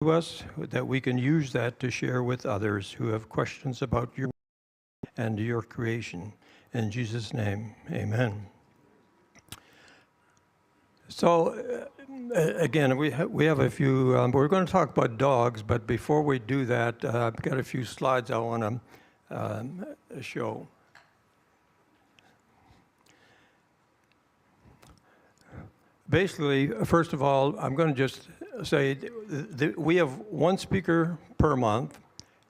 to us, that we can use that to share with others who have questions about your and your creation. In Jesus' name, amen. So, again, we have a few, we're going to talk about dogs, but before we do that, I've got a few slides I want to show. Basically, first of all, I'm going to just say we have one speaker per month,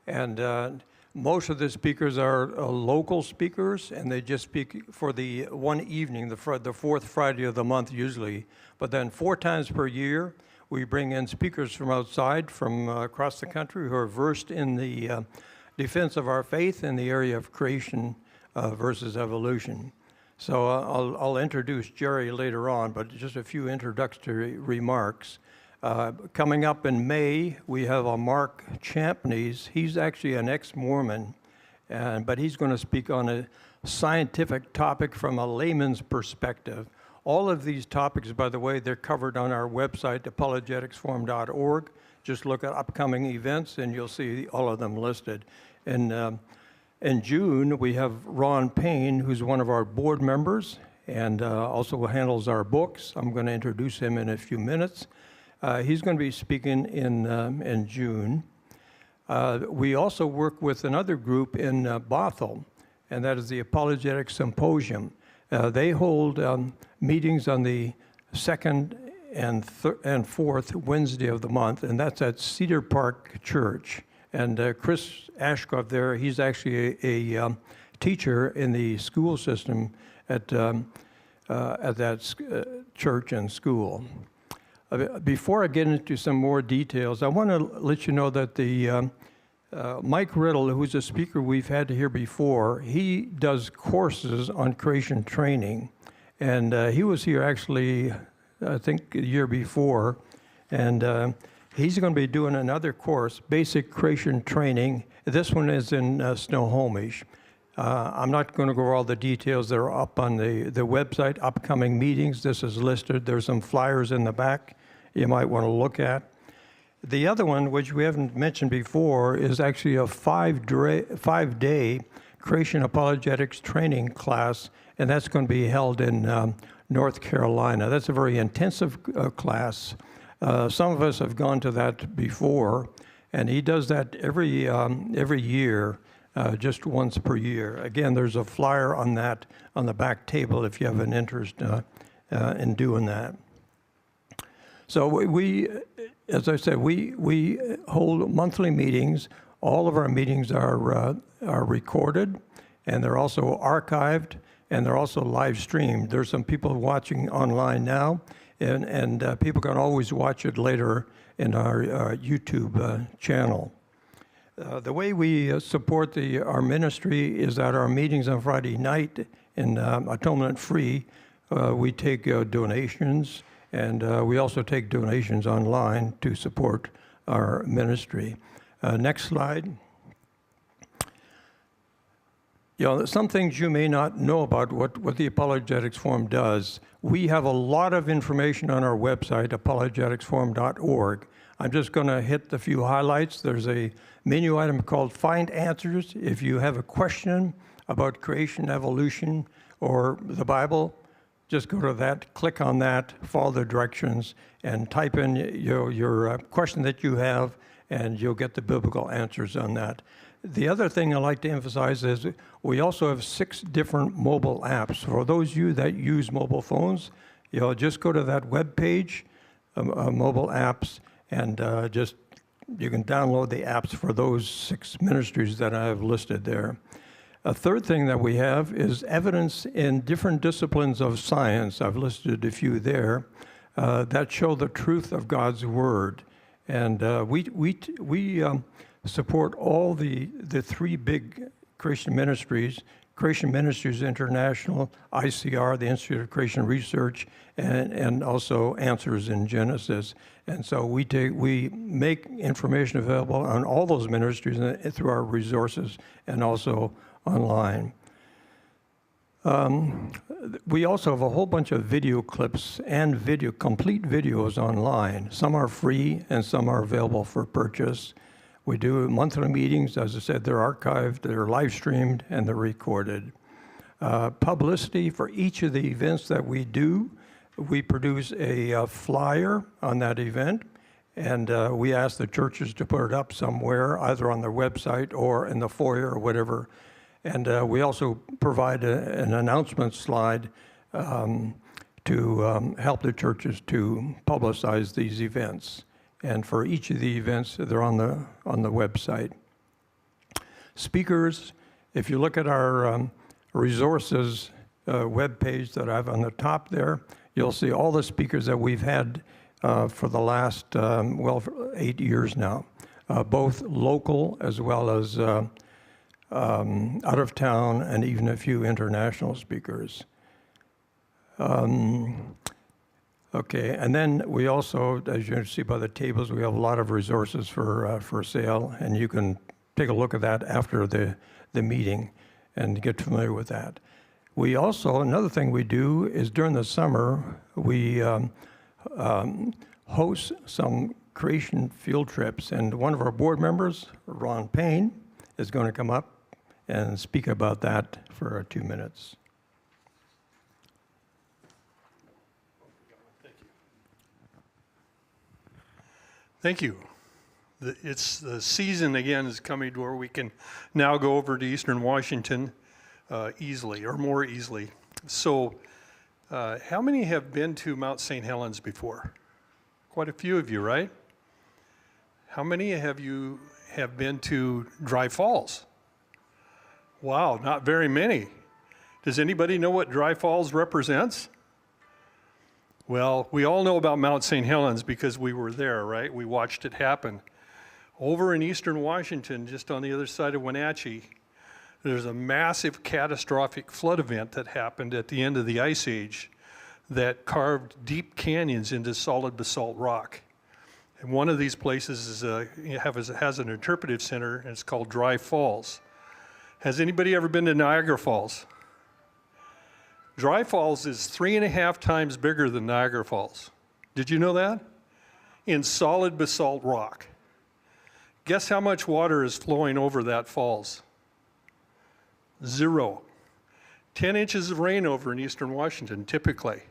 and most of the speakers are local speakers, and they just speak for the one evening, the fourth Friday of the month usually. But then 4 times per year, we bring in speakers from outside, from across the country, who are versed in the defense of our faith in the area of creation versus evolution. So I'll introduce Jerry later on, but just a few introductory remarks. Coming up in May, we have a Mark Champneys. He's actually an ex-Mormon, but he's going to speak on a scientific topic from a layman's perspective. All of these topics, by the way, they're covered on our website, apologeticsforum.org. Just look at upcoming events, and you'll see all of them listed. And in June, we have Ron Payne, who's one of our board members and also handles our books. I'm going to introduce him in a few minutes. He's going to be speaking in June. We also work with another group in Bothell, and that is the Apologetic Symposium. They hold meetings on the second and fourth Wednesday of the month, and that's at Cedar Park Church. And Chris Ashcroft there, he's actually a teacher in the school system at that church and school. Before I get into some more details, I want to let you know that the Mike Riddle, who's a speaker we've had here before, he does courses on creation training. And he was here actually, I think, the year before. And he's going to be doing another course, Basic Creation Training. This one is in Snohomish. I'm not going to go over all the details that are up on the website, upcoming meetings. This is listed. There's some flyers in the back you might want to look at. The other one, which we haven't mentioned before, is actually a 5-day creation apologetics training class, and that's going to be held in North Carolina. That's a very intensive class. Some of us have gone to that before, and he does that every year, just once per year. Again, there's a flyer on that on the back table if you have an interest in doing that. So we, as I said, we hold monthly meetings. All of our meetings are recorded, and they're also archived, and they're also live streamed. There's some people watching online now, and people can always watch it later in our YouTube channel. The way we support our ministry is that our meetings on Friday night in Atonement Free, we take donations, and we also take donations online to support our ministry. Next slide. You know, some things you may not know about what the Apologetics Forum does. We have a lot of information on our website, apologeticsforum.org. I'm just going to hit the few highlights. There's a menu item called Find Answers. If you have a question about creation, evolution, or the Bible, just go to that, click on that, follow the directions, and type in your question that you have, and you'll get the biblical answers on that. The other thing I like to emphasize is we also have 6 different mobile apps. For those of you that use mobile phones, just go to that web page, mobile apps, and you can download the apps for those 6 ministries that I have listed there. A third thing that we have is evidence in different disciplines of science. I've listed a few there that show the truth of God's Word. And we support all the 3 big Christian ministries, Creation Ministries International, ICR, the Institute of Creation Research, and also Answers in Genesis. And so we make information available on all those ministries through our resources and also online. We also have a whole bunch of video clips and complete videos online. Some are free and some are available for purchase. We do monthly meetings. As I said, they're archived, they're live streamed, and they're recorded. Publicity for each of the events that we do. We produce a flyer on that event, and we ask the churches to put it up somewhere, either on their website or in the foyer or whatever. And we also provide an announcement slide to help the churches to publicize these events. And for each of the events, they're on the website. Speakers, if you look at our resources webpage that I have on the top there, you'll see all the speakers that we've had for the last, for 8 years now, both local as well as out of town, and even a few international speakers. Okay, and then we also, as you see by the tables, we have a lot of resources for sale, and you can take a look at that after the meeting and get familiar with that. We also, another thing we do is during the summer, we host some creation field trips, and one of our board members, Ron Payne, is going to come up and speak about that for 2 minutes. Thank you. It's the season again is coming to where we can now go over to Eastern Washington easily, or more easily. So how many have been to Mount St. Helens before? Quite a few of you, right? How many have been to Dry Falls? Wow, not very many. Does anybody know what Dry Falls represents? Well, we all know about Mount St. Helens because we were there, right? We watched it happen. Over in Eastern Washington, just on the other side of Wenatchee, there's a massive catastrophic flood event that happened at the end of the Ice Age that carved deep canyons into solid basalt rock. And one of these places has an interpretive center, and it's called Dry Falls. Has anybody ever been to Niagara Falls? Dry Falls is 3.5 times bigger than Niagara Falls. Did you know that? In solid basalt rock. Guess how much water is flowing over that falls? 0. 10 inches of rain over in Eastern Washington, typically.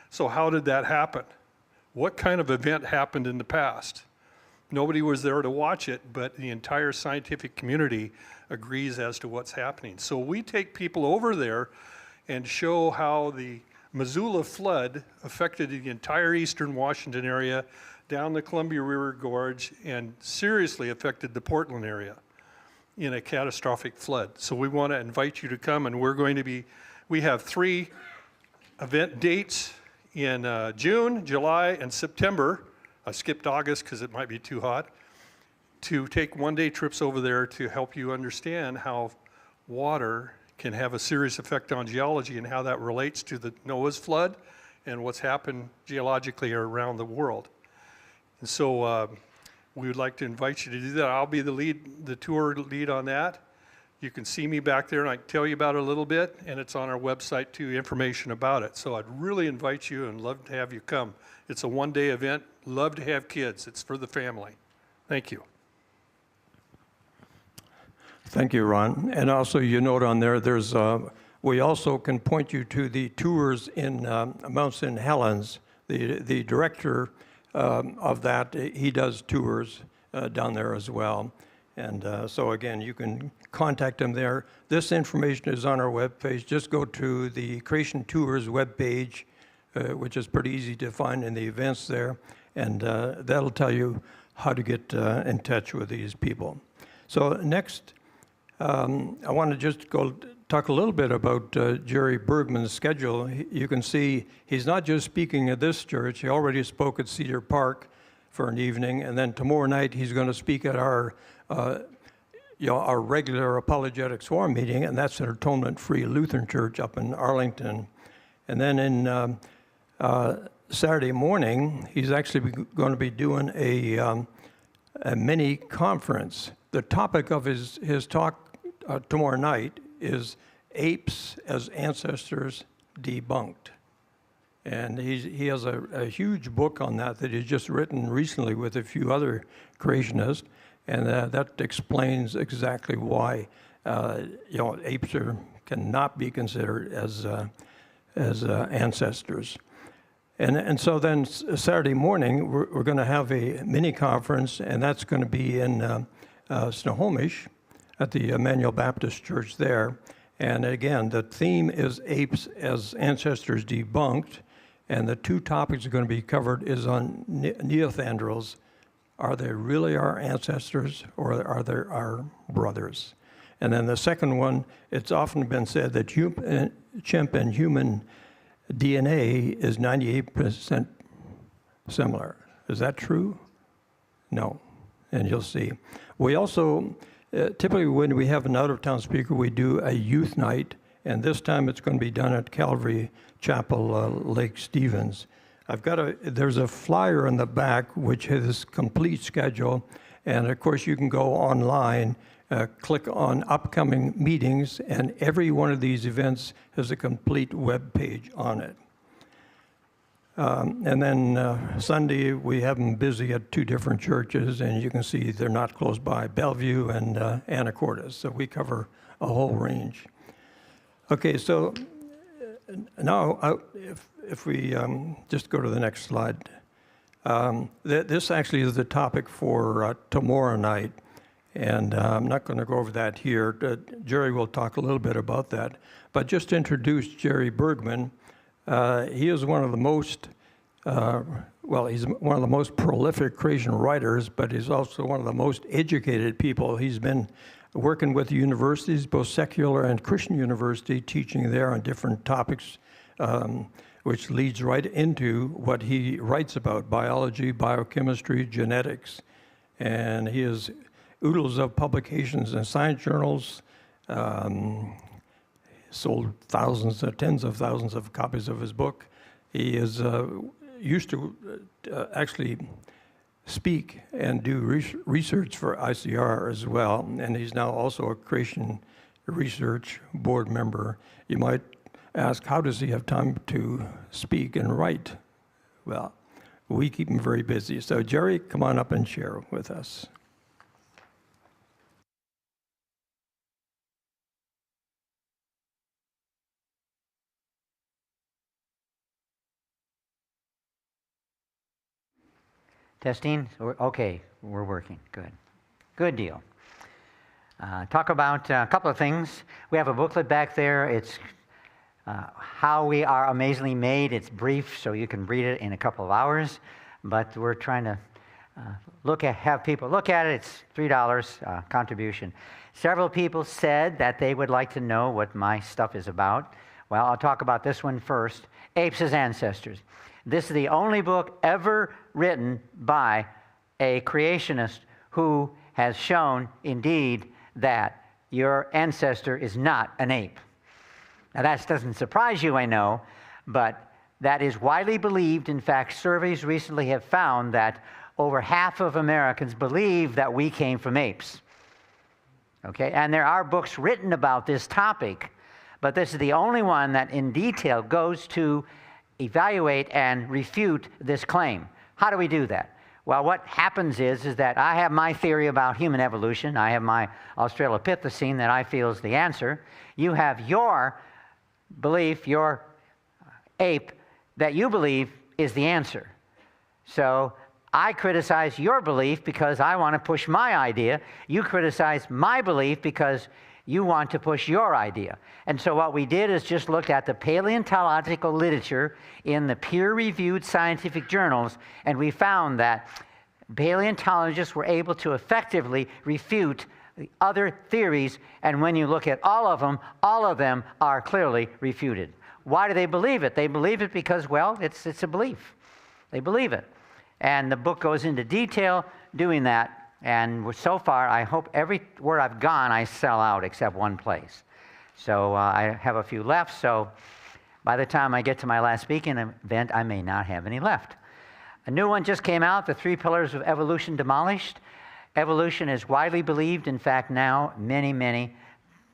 So how did that happen? What kind of event happened in the past? Nobody was there to watch it, but the entire scientific community agrees as to what's happening. So we take people over there and show how the Missoula flood affected the entire Eastern Washington area, down the Columbia River Gorge, and seriously affected the Portland area in a catastrophic flood. So we want to invite you to come, and we have 3 event dates in June, July, and September. I skipped August because it might be too hot, to take one-day trips over there to help you understand how water can have a serious effect on geology and how that relates to the Noah's flood and what's happened geologically around the world. And so we would like to invite you to do that. I'll be the tour lead on that. You can see me back there and I can tell you about it a little bit, and it's on our website too, information about it. So I'd really invite you and love to have you come. It's a one-day event. Love to have kids. It's for the family. Thank you. Thank you, Ron. And also, you note on there, we also can point you to the tours in Mount St. Helens. The director of that, he does tours down there as well. And so again, you can contact him there. This information is on our webpage. Just go to the Creation Tours webpage, which is pretty easy to find in the events there. And that'll tell you how to get in touch with these people. So next, I want to just talk a little bit about Jerry Bergman's schedule. You can see he's not just speaking at this church. He already spoke at Cedar Park for an evening, and then tomorrow night he's going to speak at our regular Apologetic Swarm meeting, and that's an Atonement-Free Lutheran Church up in Arlington. And then in Saturday morning, he's actually going to be doing a mini conference. The topic of his talk tomorrow night is Apes as Ancestors Debunked. And he has a huge book on that he's just written recently with a few other creationists, and that explains exactly why apes cannot be considered as ancestors. And so then Saturday morning we're going to have a mini conference, and that's going to be in Snohomish at the Emmanuel Baptist Church there. And again, the theme is Apes as Ancestors Debunked. And the two topics are going to be covered is on neanderthals. Are they really our ancestors, or are they our brothers? And then the second one, it's often been said that chimp and human DNA is 98% similar. Is that true? No, and you'll see. We also, typically when we have an out-of-town speaker, we do a youth night, and this time it's going to be done at Calvary Chapel, Lake Stevens. There's a flyer in the back which has complete schedule, and of course you can go online, click on upcoming meetings, and every one of these events has a complete web page on it. And then Sunday we have them busy at two different churches, and you can see they're not close by, Bellevue and Anacortes, so we cover a whole range. Okay, so now, if we just go to the next slide. This actually is the topic for tomorrow night, and I'm not going to go over that here. Jerry will talk a little bit about that. But just to introduce Jerry Bergman, he is one of the most, he's one of the most prolific creation writers, but he's also one of the most educated people. He's been working with universities, both secular and Christian university, teaching there on different topics, which leads right into what he writes about: biology, biochemistry, genetics. And he has oodles of publications in science journals, sold thousands, tens of thousands of copies of his book. He is used to actually speak and do research for ICR as well, and he's now also a Creation Research Board member. You might ask, how does he have time to speak and write? Well, we keep him very busy. So Jerry, come on up and share with us. Testing? Okay, we're working. Good. Good deal. Talk about a couple of things. We have a booklet back there. It's How We Are Amazingly Made. It's brief, so you can read it in a couple of hours. But we're trying to have people look at it. It's $3 contribution. Several people said that they would like to know what my stuff is about. Well, I'll talk about this one first. Apes as Ancestors. This is the only book ever written by a creationist who has shown, indeed, that your ancestor is not an ape. Now, that doesn't surprise you, I know, but that is widely believed. In fact, surveys recently have found that over half of Americans believe that we came from apes. Okay, and there are books written about this topic, but this is the only one that in detail goes to evaluate and refute this claim. How do we do that? Well, what happens is that I have my theory about human evolution. I have my Australopithecine that I feel is the answer. You have your belief, your ape, that you believe is the answer. So I criticize your belief because I want to push my idea. You criticize my belief because you want to push your idea. And so what we did is just looked at the paleontological literature in the peer-reviewed scientific journals, and we found that paleontologists were able to effectively refute the other theories, and when you look at all of them are clearly refuted. Why do they believe it? They believe it because, well, it's a belief. They believe it. And the book goes into detail doing that. And so far, I hope everywhere I've gone, I sell out except one place. So I have a few left. So by the time I get to my last speaking event, I may not have any left. A new one just came out, The Three Pillars of Evolution Demolished. Evolution is widely believed. In fact, now many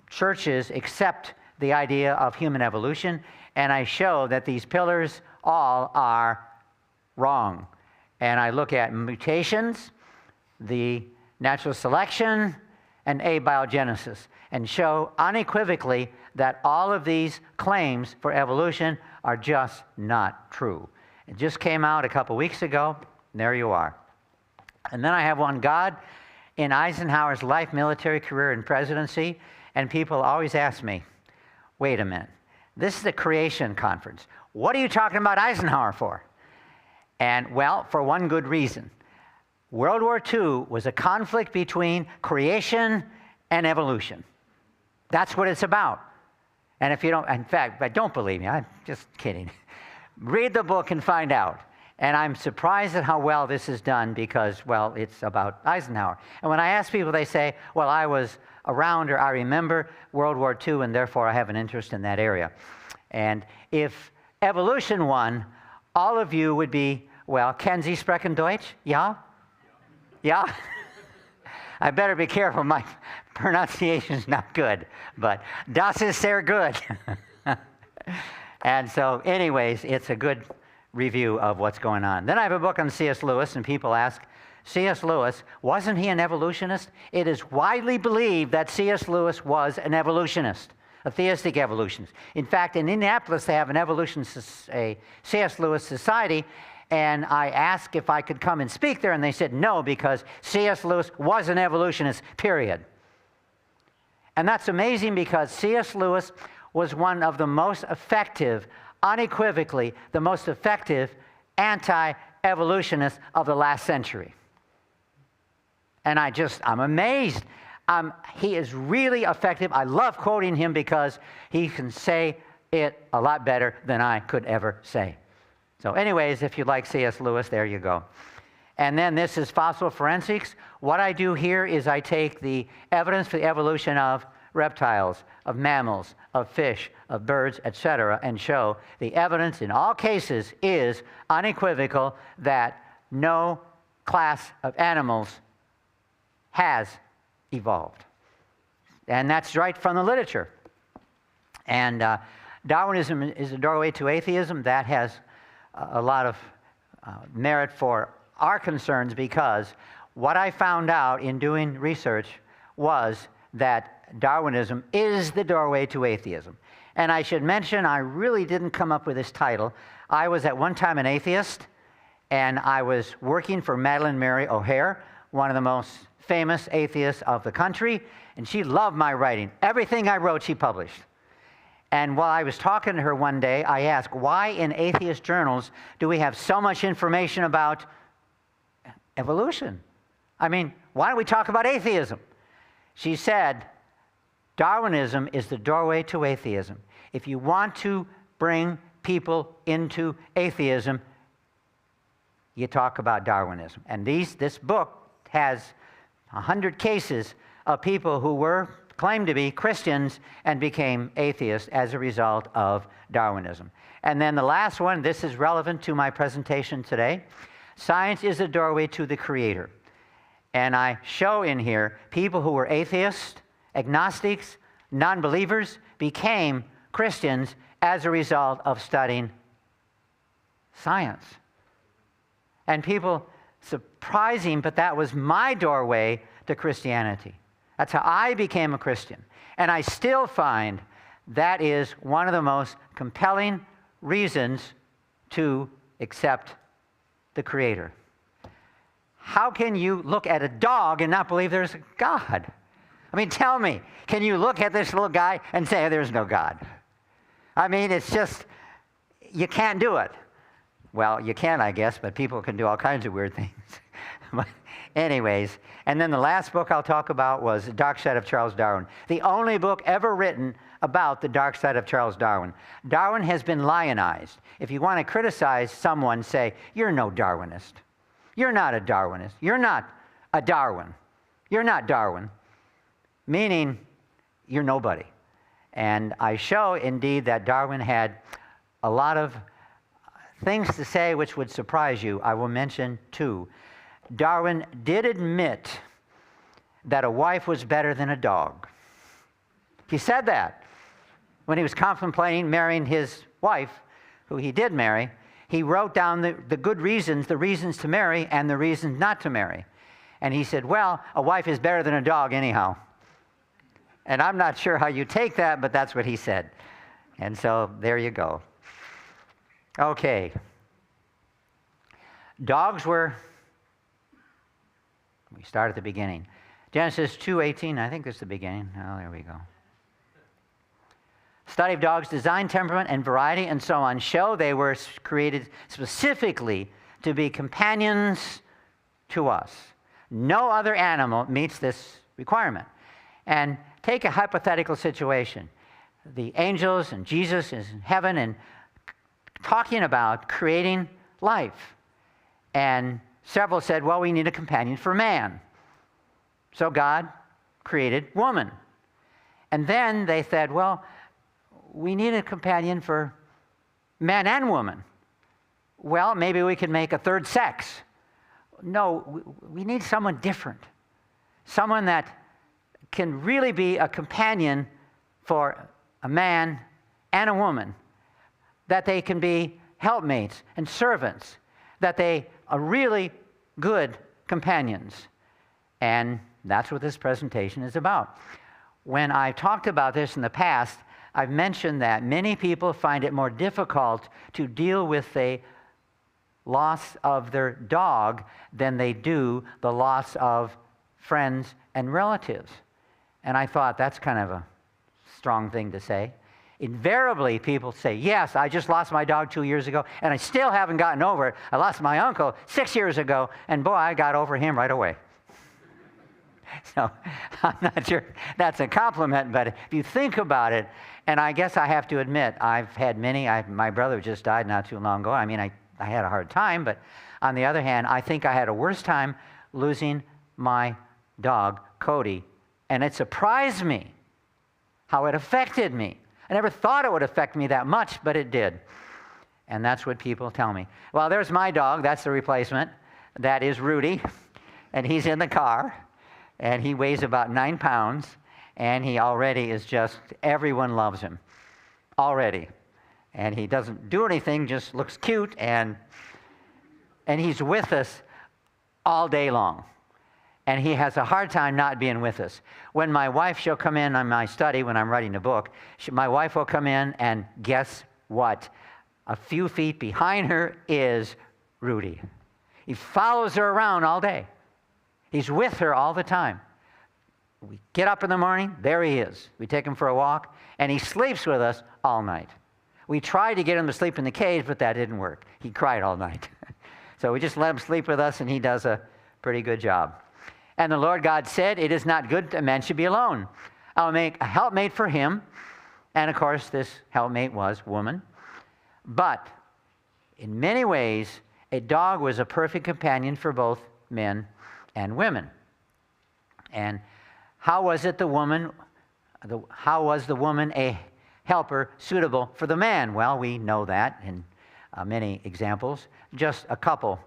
churches accept the idea of human evolution, and I show that these pillars all are wrong. And I look at mutations, the natural selection, and abiogenesis, and show unequivocally that all of these claims for evolution are just not true. It just came out a couple weeks ago, and there you are. And then I have one, God in Eisenhower's life, military career, and presidency, and people always ask me, wait a minute, this is the creation conference. What are you talking about Eisenhower for? And well, for one good reason. World War II was a conflict between creation and evolution. That's what it's about. And if you don't, in fact, but don't believe me, I'm just kidding. Read the book and find out. And I'm surprised at how well this is done because, well, it's about Eisenhower. And when I ask people, they say, well, I was around or I remember World War II and therefore I have an interest in that area. And if evolution won, all of you would be, well, kennen Sie sprechen Deutsch? Ja? Yeah? I better be careful. My pronunciation's not good, but das ist sehr good. And so, anyways, it's a good review of what's going on. Then I have a book on C.S. Lewis, and people ask, C.S. Lewis, wasn't he an evolutionist? It is widely believed that C.S. Lewis was an evolutionist, a theistic evolutionist. In fact, in Indianapolis, they have an a C.S. Lewis Society, and I asked if I could come and speak there, and they said no, because C.S. Lewis was an evolutionist, period. And that's amazing because C.S. Lewis was one of the most effective, unequivocally, the most effective anti-evolutionists of the last century. And I'm amazed. He is really effective. I love quoting him because he can say it a lot better than I could ever say. So anyways, if you like C.S. Lewis, there you go. And then this is fossil forensics. What I do here is I take the evidence for the evolution of reptiles, of mammals, of fish, of birds, etc., and show the evidence in all cases is unequivocal that no class of animals has evolved. And that's right from the literature. And Darwinism is a doorway to atheism. That has a lot of merit for our concerns because what I found out in doing research was that Darwinism is the doorway to atheism. And I should mention, I really didn't come up with this title. I was at one time an atheist, and I was working for Madeleine Mary O'Hare, one of the most famous atheists of the country, and she loved my writing. Everything I wrote, she published. And while I was talking to her one day, I asked, why in atheist journals do we have so much information about evolution? I mean, why don't we talk about atheism? She said, Darwinism is the doorway to atheism. If you want to bring people into atheism, you talk about Darwinism. And this book has 100 cases of people who claimed to be Christians and became atheists as a result of Darwinism. And then the last one, this is relevant to my presentation today. Science is a doorway to the Creator. And I show in here people who were atheists, agnostics, non-believers, became Christians as a result of studying science. And people, surprising, but that was my doorway to Christianity. That's how I became a Christian. And I still find that is one of the most compelling reasons to accept the Creator. How can you look at a dog and not believe there's a God? I mean, tell me, can you look at this little guy and say there's no God? I mean, it's just, you can't do it. Well, you can, I guess, but people can do all kinds of weird things. But anyways, and then the last book I'll talk about was The Dark Side of Charles Darwin, the only book ever written about the dark side of Charles Darwin. Darwin has been lionized. If you want to criticize someone, say, you're no Darwinist. You're not a Darwinist. You're not a Darwin. You're not Darwin, meaning you're nobody. And I show, indeed, that Darwin had a lot of things to say which would surprise you. I will mention two. Darwin did admit that a wife was better than a dog. He said that. when he was contemplating marrying his wife, who he did marry, he wrote down the good reasons, the reasons to marry and the reasons not to marry. And he said, well, a wife is better than a dog anyhow. And I'm not sure how you take that, but that's what he said. And so there you go. Okay. Dogs were, we start at the beginning. Genesis 2:18, I think that's the beginning. Oh, there we go. Study of dogs' design, temperament, and variety, and so on, show they were created specifically to be companions to us. No other animal meets this requirement. And take a hypothetical situation. The angels and Jesus is in heaven and talking about creating life. And several said, well, we need a companion for man. So God created woman. And then they said, well, we need a companion for man and woman. Well, maybe we can make a third sex. No, we need someone different. Someone that can really be a companion for a man and a woman. That they can be helpmates and servants. That they are really good companions. And that's what this presentation is about. When I talked about this in the past, I've mentioned that many people find it more difficult to deal with the loss of their dog than they do the loss of friends and relatives. And I thought that's kind of a strong thing to say. Invariably, people say, yes, I just lost my dog 2 years ago, and I still haven't gotten over it. I lost my uncle 6 years ago, and boy, I got over him right away. So I'm not sure that's a compliment, but if you think about it, and I guess I have to admit, I've had many. My brother just died not too long ago. I mean, I had a hard time, but on the other hand, I think I had a worse time losing my dog, Cody, and it surprised me how it affected me. I never thought it would affect me that much, but it did. And that's what people tell me. Well, there's my dog. That's the replacement. That is Rudy, and he's in the car. And he weighs about 9 pounds, and he already is just, everyone loves him, already. And he doesn't do anything, just looks cute, and he's with us all day long. And he has a hard time not being with us. When my wife, she'll come in on my study when I'm writing a book, my wife will come in, and guess what? A few feet behind her is Rudy. He follows her around all day. He's with her all the time. We get up in the morning, there he is. We take him for a walk, and he sleeps with us all night. We tried to get him to sleep in the cage, but that didn't work. He cried all night. So we just let him sleep with us, and he does a pretty good job. And the Lord God said, it is not good that man should be alone. I'll make a helpmate for him. And of course, this helpmate was woman. But in many ways, a dog was a perfect companion for both men and women. And how was the woman a helper suitable for the man? Well, we know that in many examples. Just a couple.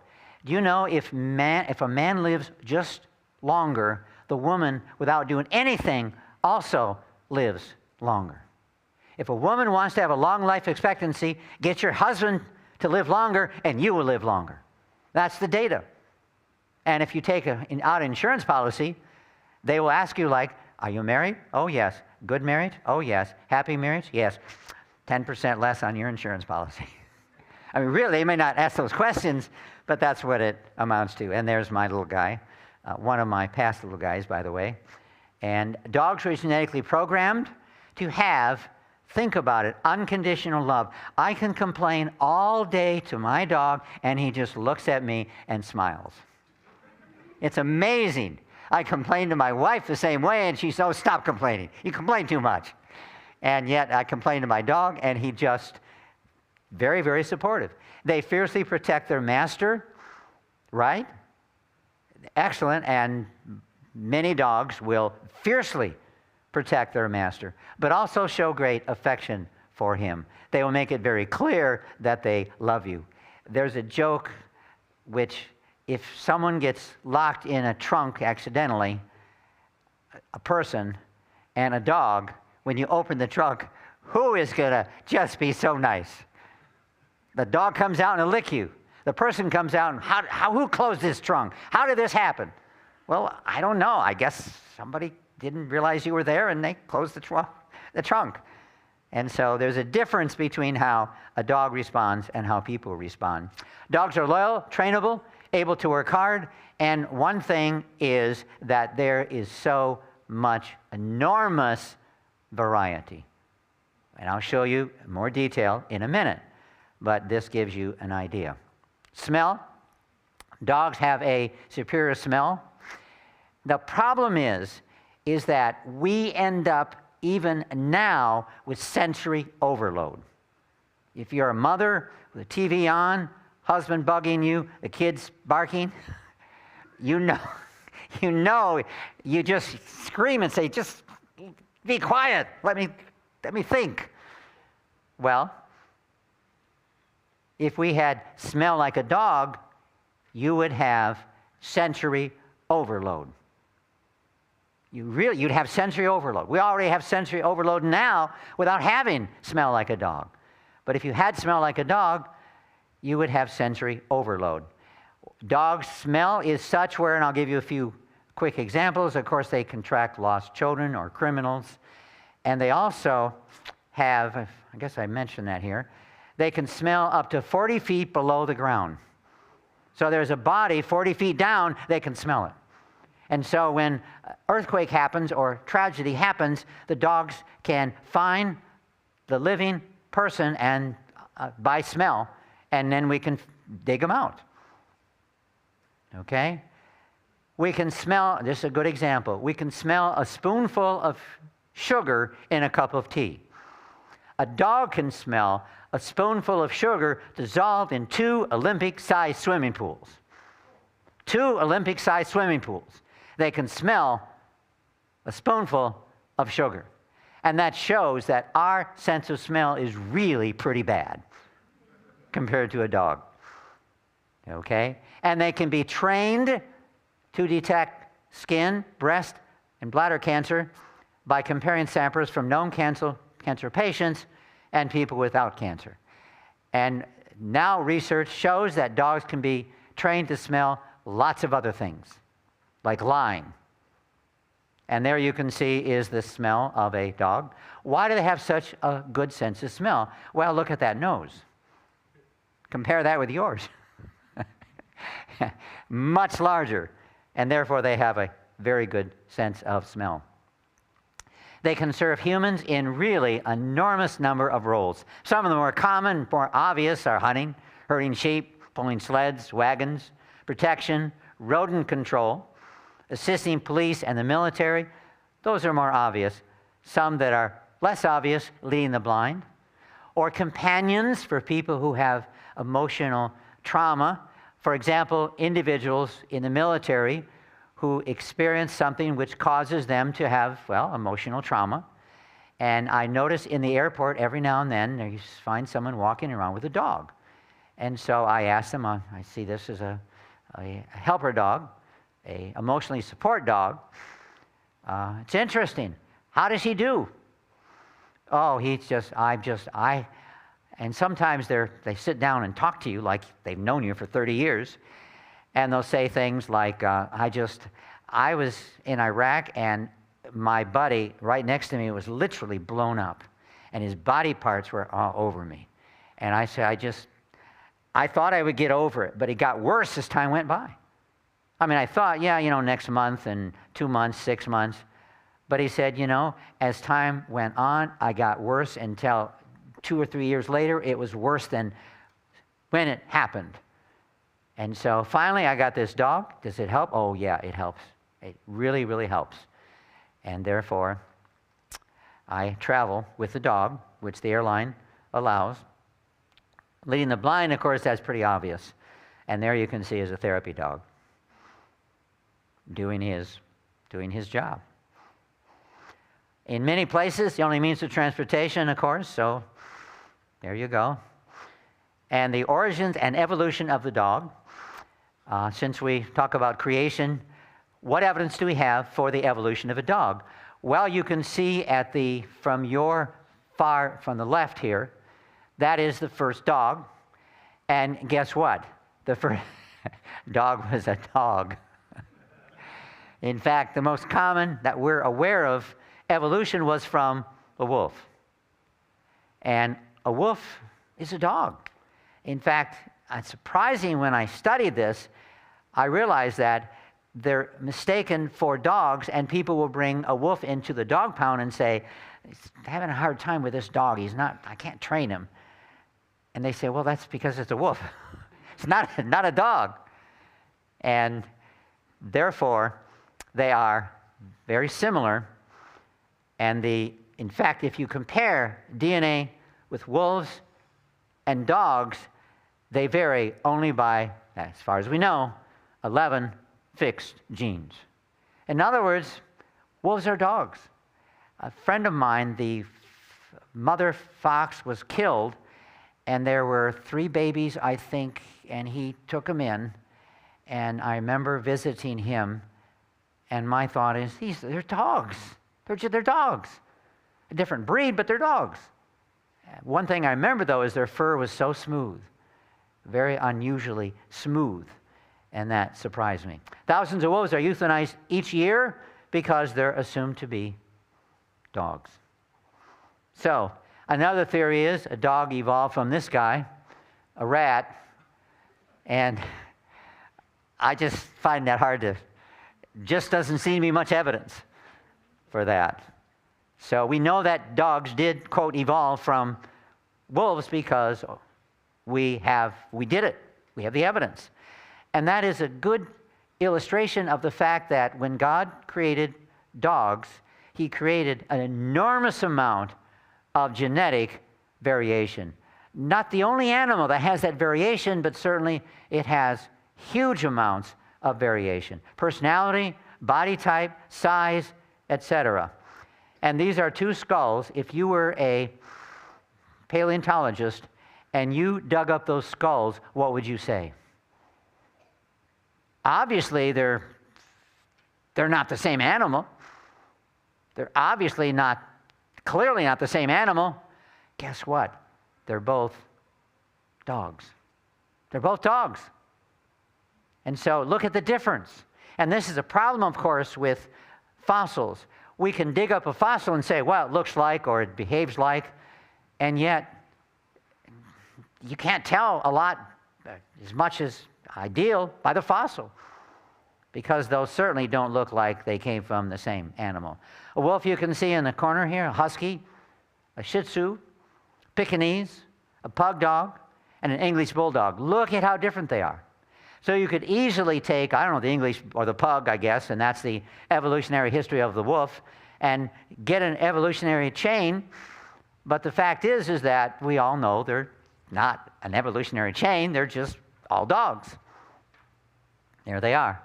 Do you know if a man lives just longer, the woman, without doing anything, also lives longer? If a woman wants to have a long life expectancy, get your husband to live longer, and you will live longer. That's the data. And if you take out an insurance policy, they will ask you like, are you married? Oh, yes. Good marriage? Oh, yes. Happy marriage? Yes. 10% less on your insurance policy. I mean, really, they may not ask those questions, but that's what it amounts to. And there's my little guy, one of my past little guys, by the way. And dogs were genetically programmed to have, think about it, unconditional love. I can complain all day to my dog, and he just looks at me and smiles. It's amazing. I complain to my wife the same way, and she says, oh, stop complaining. You complain too much. And yet I complain to my dog, and he just, very, very supportive. They fiercely protect their master, right? Excellent. And many dogs will fiercely protect their master, but also show great affection for him. They will make it very clear that they love you. There's a joke which, if someone gets locked in a trunk accidentally, a person and a dog, when you open the trunk, Who is going to just be so nice? The dog comes out and will lick you. The person comes out and, who closed this trunk? How did this happen? Well, I don't know. I guess somebody didn't realize you were there and they closed the trunk. And so there's a difference between how a dog responds and how people respond. Dogs are loyal, trainable, able to work hard, and one thing is that there is so much enormous variety. And I'll show you more detail in a minute, but this gives you an idea. Smell. Dogs have a superior smell. The problem is that we end up even now with sensory overload. If you're a mother with a TV on, husband bugging you, the kids barking, you just scream and say, just be quiet, let me think. Well, if we had smell like a dog, you would have sensory overload. You'd have sensory overload. We already have sensory overload now without having smell like a dog. But if you had smell like a dog, you would have sensory overload. Dogs' smell is such where, and I'll give you a few quick examples. Of course, they can track lost children or criminals. And they also have, I guess I mentioned that here, they can smell up to 40 feet below the ground. So there's a body 40 feet down, they can smell it. And so when earthquake happens or tragedy happens, the dogs can find the living person and by smell, and then we can dig them out. Okay? We can smell, this is a good example, we can smell a spoonful of sugar in a cup of tea. A dog can smell a spoonful of sugar dissolved in 2 Olympic-sized swimming pools. 2 Olympic-sized swimming pools. They can smell a spoonful of sugar. And that shows that our sense of smell is really pretty bad compared to a dog. Okay? And they can be trained to detect skin, breast, and bladder cancer by comparing samples from known cancer patients and people without cancer. And now research shows that dogs can be trained to smell lots of other things, like lime. And there you can see is the smell of a dog. Why do they have such a good sense of smell? Well, look at that nose. Compare that with yours. Much larger. And therefore they have a very good sense of smell. They can serve humans in really enormous number of roles. Some of the more common, more obvious are hunting, herding sheep, pulling sleds, wagons, protection, rodent control, assisting police and the military. Those are more obvious. Some that are less obvious, leading the blind, or companions for people who have emotional trauma. For example, individuals in the military who experience something which causes them to have, well, emotional trauma. And I notice in the airport every now and then, you find someone walking around with a dog. And so I ask them, I see this as a helper dog, a emotionally support dog. It's interesting. How does he do? Oh, and sometimes they sit down and talk to you like they've known you for 30 years. And they'll say things like, I was in Iraq and my buddy right next to me was literally blown up and his body parts were all over me. And I said, I thought I would get over it, but it got worse as time went by. I mean, I thought, next month and 2 months, 6 months. But he said, as time went on, I got worse until 2 or 3 years later, it was worse than when it happened. And so finally, I got this dog. Does it help? Oh, yeah, it helps. It really, really helps. And therefore, I travel with the dog, which the airline allows. Leading the blind, of course, that's pretty obvious. And there you can see is a therapy dog doing his job. In many places, the only means of transportation, of course, so there you go. And the origins and evolution of the dog. Since we talk about creation, what evidence do we have for the evolution of a dog? Well, you can see from your far from the left here, that is the first dog. And guess what? The first dog was a dog. In fact, the most common that we're aware of evolution was from a wolf. And a wolf is a dog. In fact, it's surprising when I studied this, I realized that they're mistaken for dogs, and people will bring a wolf into the dog pound and say, "He's having a hard time with this dog. I can't train him." And they say, "Well, that's because it's a wolf." It's not a dog. And therefore, they are very similar. And in fact, if you compare DNA with wolves and dogs, they vary only by, as far as we know, 11 fixed genes. In other words, wolves are dogs. A friend of mine, the mother fox was killed, and there were 3 babies, I think, and he took them in. And I remember visiting him, and my thought is, they're dogs. They're dogs. A different breed, but they're dogs. One thing I remember, though, is their fur was so smooth, very unusually smooth, and that surprised me. Thousands of wolves are euthanized each year because they're assumed to be dogs. So, another theory is a dog evolved from this guy, a rat, and I just find that hard to, just doesn't seem to be much evidence for that. So we know that dogs did, quote, evolve from wolves because we did it. We have the evidence. And that is a good illustration of the fact that when God created dogs, he created an enormous amount of genetic variation. Not the only animal that has that variation, but certainly it has huge amounts of variation. Personality, body type, size, etc. And these are 2 skulls. If you were a paleontologist and you dug up those skulls, what would you say? Obviously, they're not the same animal. They're obviously clearly not the same animal. Guess what? They're both dogs. They're both dogs. And so look at the difference. And this is a problem, of course, with fossils. We can dig up a fossil and say, well, it looks like or it behaves like, and yet you can't tell a lot, as much as ideal, by the fossil, because those certainly don't look like they came from the same animal. A wolf you can see in the corner here, a husky, a Shih Tzu, Pekingese, a pug dog, and an English bulldog. Look at how different they are. So you could easily take, I don't know, the English or the pug, I guess, and that's the evolutionary history of the wolf, and get an evolutionary chain. But the fact is that we all know they're not an evolutionary chain. They're just all dogs. There they are.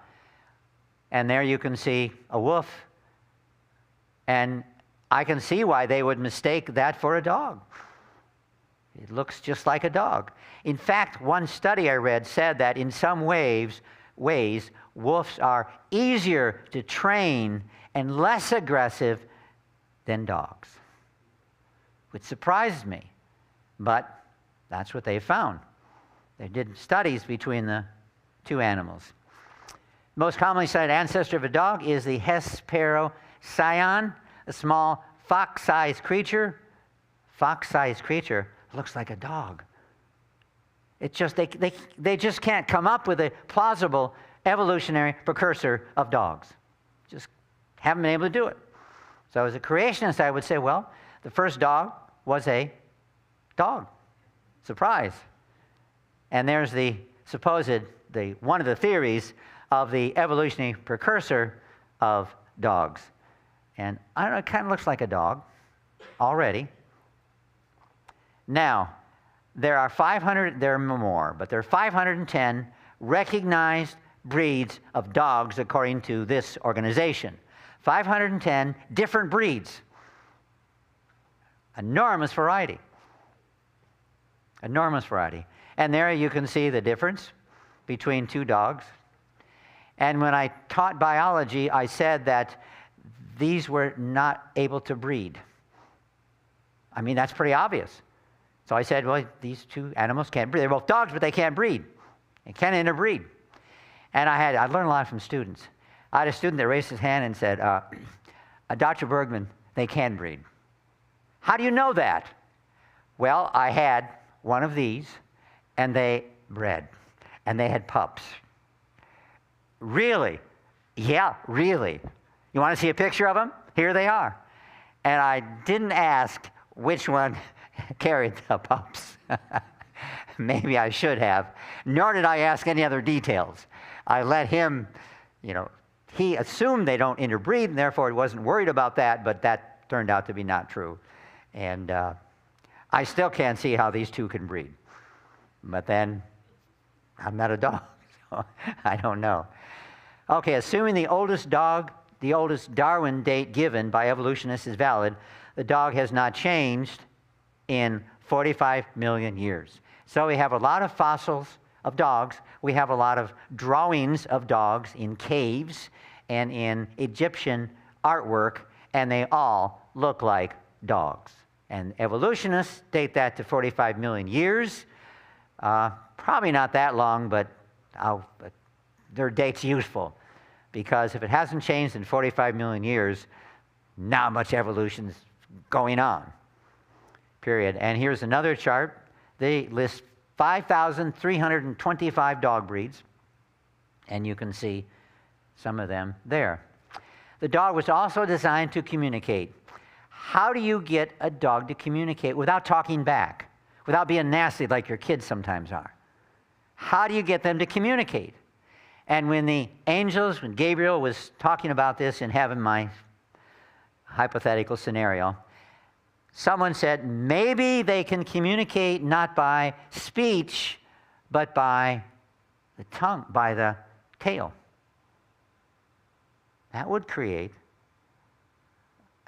And there you can see a wolf. And I can see why they would mistake that for a dog. It looks just like a dog. In fact, one study I read said that in some ways, wolves are easier to train and less aggressive than dogs, which surprised me. But that's what they found. They did studies between the 2 animals. Most commonly cited ancestor of a dog is the Hesperocyon, a small fox-sized creature. Fox-sized creature looks like a dog. It just they just can't come up with a plausible evolutionary precursor of dogs. Just haven't been able to do it. So as a creationist, I would say, well, the first dog was a dog. Surprise. And there's one of the theories of the evolutionary precursor of dogs. And I don't know, it kind of looks like a dog already. Now, there are 510 recognized breeds of dogs according to this organization. 510 different breeds. Enormous variety. Enormous variety. And there you can see the difference between 2 dogs. And when I taught biology, I said that these were not able to breed. I mean, that's pretty obvious. So I said, well, these two animals can't breed. They're both dogs, but they can't breed. They can't interbreed. And I learned a lot from students. I had a student that raised his hand and said, Dr. Bergman, they can breed. How do you know that? Well, I had one of these, and they bred, and they had pups. Really? Yeah, really. You want to see a picture of them? Here they are. And I didn't ask which one carried the pups. Maybe I should have. Nor did I ask any other details. I let him, he assumed they don't interbreed, and therefore he wasn't worried about that, but that turned out to be not true. And I still can't see how these two can breed. But then, I'm not a dog, so I don't know. Okay, assuming the oldest Darwin date given by evolutionists is valid, the dog has not changed in 45 million years. So we have a lot of fossils of dogs. We have a lot of drawings of dogs in caves and in Egyptian artwork, and they all look like dogs. And evolutionists date that to 45 million years. Probably not that long, but their date's useful. Because if it hasn't changed in 45 million years, not much evolution's going on, period. And here's another chart. They list 5,325 dog breeds, and you can see some of them there. The dog was also designed to communicate. How do you get a dog to communicate without talking back, without being nasty like your kids sometimes are? How do you get them to communicate? And when Gabriel was talking about this in heaven, my hypothetical scenario, someone said, maybe they can communicate not by speech, but by the tongue, by the tail. That would create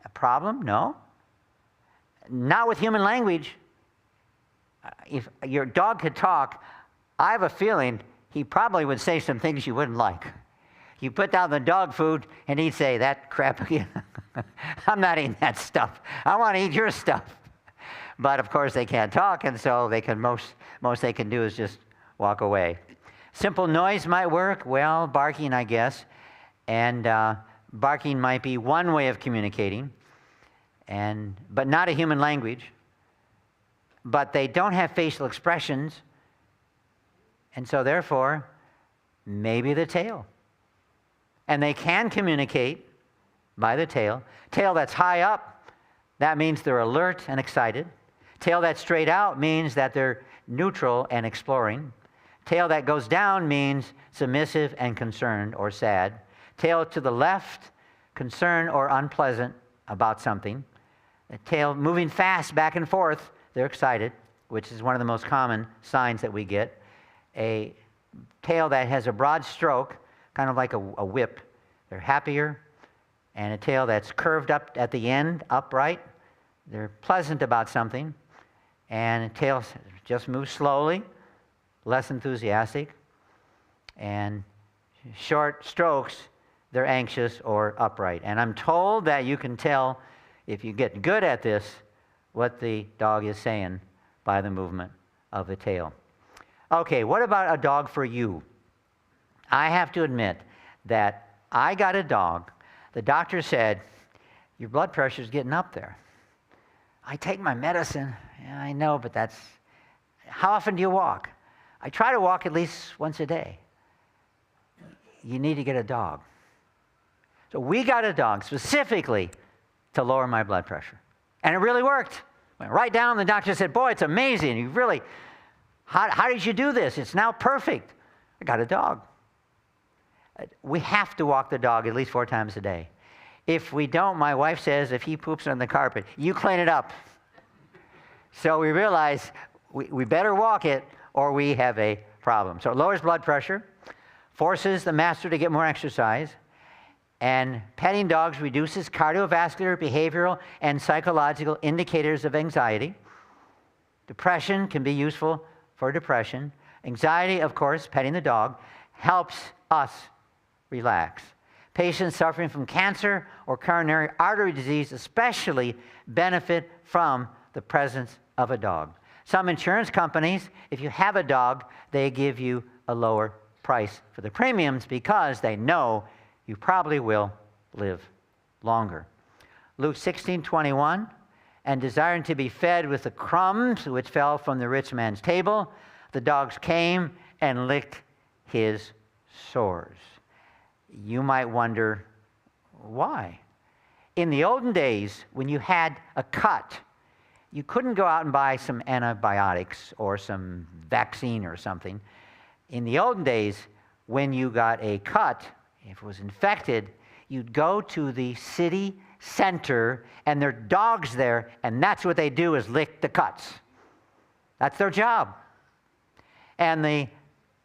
a problem? No. Not with human language. If your dog could talk, I have a feeling he probably would say some things you wouldn't like. You put down the dog food, and he'd say, that crap again. I'm not eating that stuff. I want to eat your stuff. But, of course, they can't talk, and so they can most they can do is just walk away. Simple noise might work. Well, barking, I guess. And barking might be one way of communicating, but not a human language. But they don't have facial expressions, and so, therefore, maybe the tail. And they can communicate by the tail. Tail that's high up, that means they're alert and excited. Tail that's straight out means that they're neutral and exploring. Tail that goes down means submissive and concerned or sad. Tail to the left, concerned or unpleasant about something. The tail moving fast back and forth, they're excited, which is one of the most common signs that we get. A tail that has a broad stroke, kind of like a whip, they're happier. And a tail that's curved up at the end, upright, they're pleasant about something. And a tail just moves slowly, less enthusiastic. And short strokes, they're anxious or upright. And I'm told that you can tell, if you get good at this, what the dog is saying by the movement of the tail. Okay, what about a dog for you? I have to admit that I got a dog. The doctor said, your blood pressure is getting up there. I take my medicine. Yeah, I know, but how often do you walk? I try to walk at least once a day. You need to get a dog. So we got a dog specifically to lower my blood pressure. And it really worked. Went right down, the doctor said, boy, it's amazing. You really, how did you do this? It's now perfect. I got a dog. We have to walk the dog at least 4 times a day. If we don't, my wife says, if he poops on the carpet, you clean it up. So we realize we better walk it or we have a problem. So it lowers blood pressure, forces the master to get more exercise, and petting dogs reduces cardiovascular, behavioral, and psychological indicators of anxiety. Depression can be useful for depression. Anxiety, of course, petting the dog, helps us relax. Patients suffering from cancer or coronary artery disease especially benefit from the presence of a dog. Some insurance companies, if you have a dog, they give you a lower price for the premiums because they know you probably will live longer. Luke 16:21, and desiring to be fed with the crumbs which fell from the rich man's table, the dogs came and licked his sores. You might wonder, why? In the olden days, when you had a cut, you couldn't go out and buy some antibiotics or some vaccine or something. In the olden days, when you got a cut, if it was infected, you'd go to the city center, and there are dogs there, and that's what they do is lick the cuts. That's their job. And the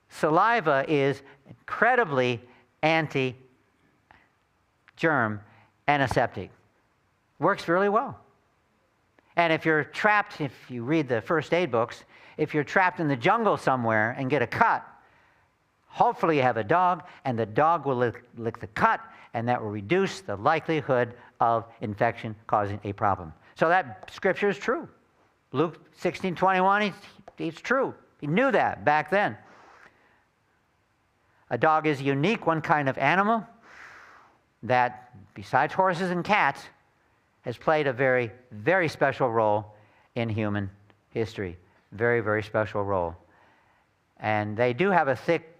saliva is incredibly anti-germ antiseptic. Works really well. And if you're trapped, if you read the first aid books, if you're trapped in the jungle somewhere and get a cut, hopefully you have a dog, and the dog will lick the cut, and that will reduce the likelihood of infection causing a problem. So that scripture is true. Luke 16:21, it's true. He knew that back then. A dog is a unique one kind of animal that, besides horses and cats, has played a very, very special role in human history. Very, very special role. And they do have a thick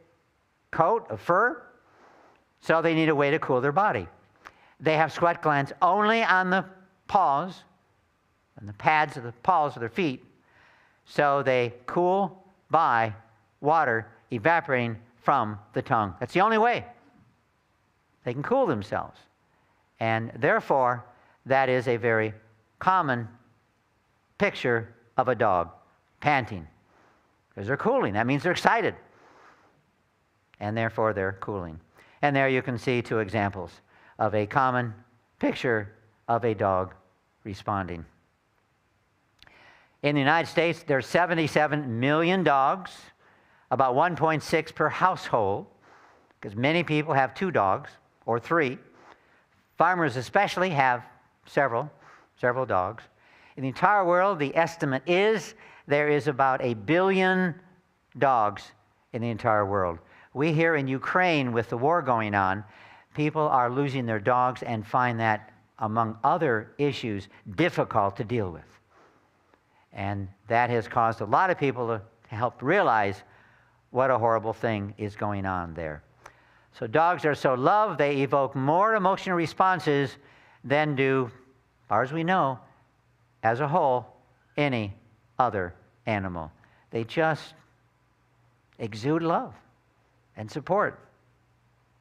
coat of fur, so they need a way to cool their body. They have sweat glands only on the paws, on the pads of the paws of their feet, so they cool by water evaporating from the tongue. That's the only way they can cool themselves. And therefore, that is a very common picture of a dog panting, because they're cooling. That means they're excited, and therefore they're cooling. And there you can see two examples of a common picture of a dog responding. In the United States, there are 77 million dogs, about 1.6 per household, because many people have 2 dogs or 3. Farmers especially have several dogs. In the entire world, the estimate is there is about 1 billion dogs in the entire world. We here in Ukraine, with the war going on, people are losing their dogs and find that, among other issues, difficult to deal with. And that has caused a lot of people to help realize what a horrible thing is going on there. So dogs are so loved, they evoke more emotional responses than do, as far as we know, as a whole, any other animal. They just exude love and support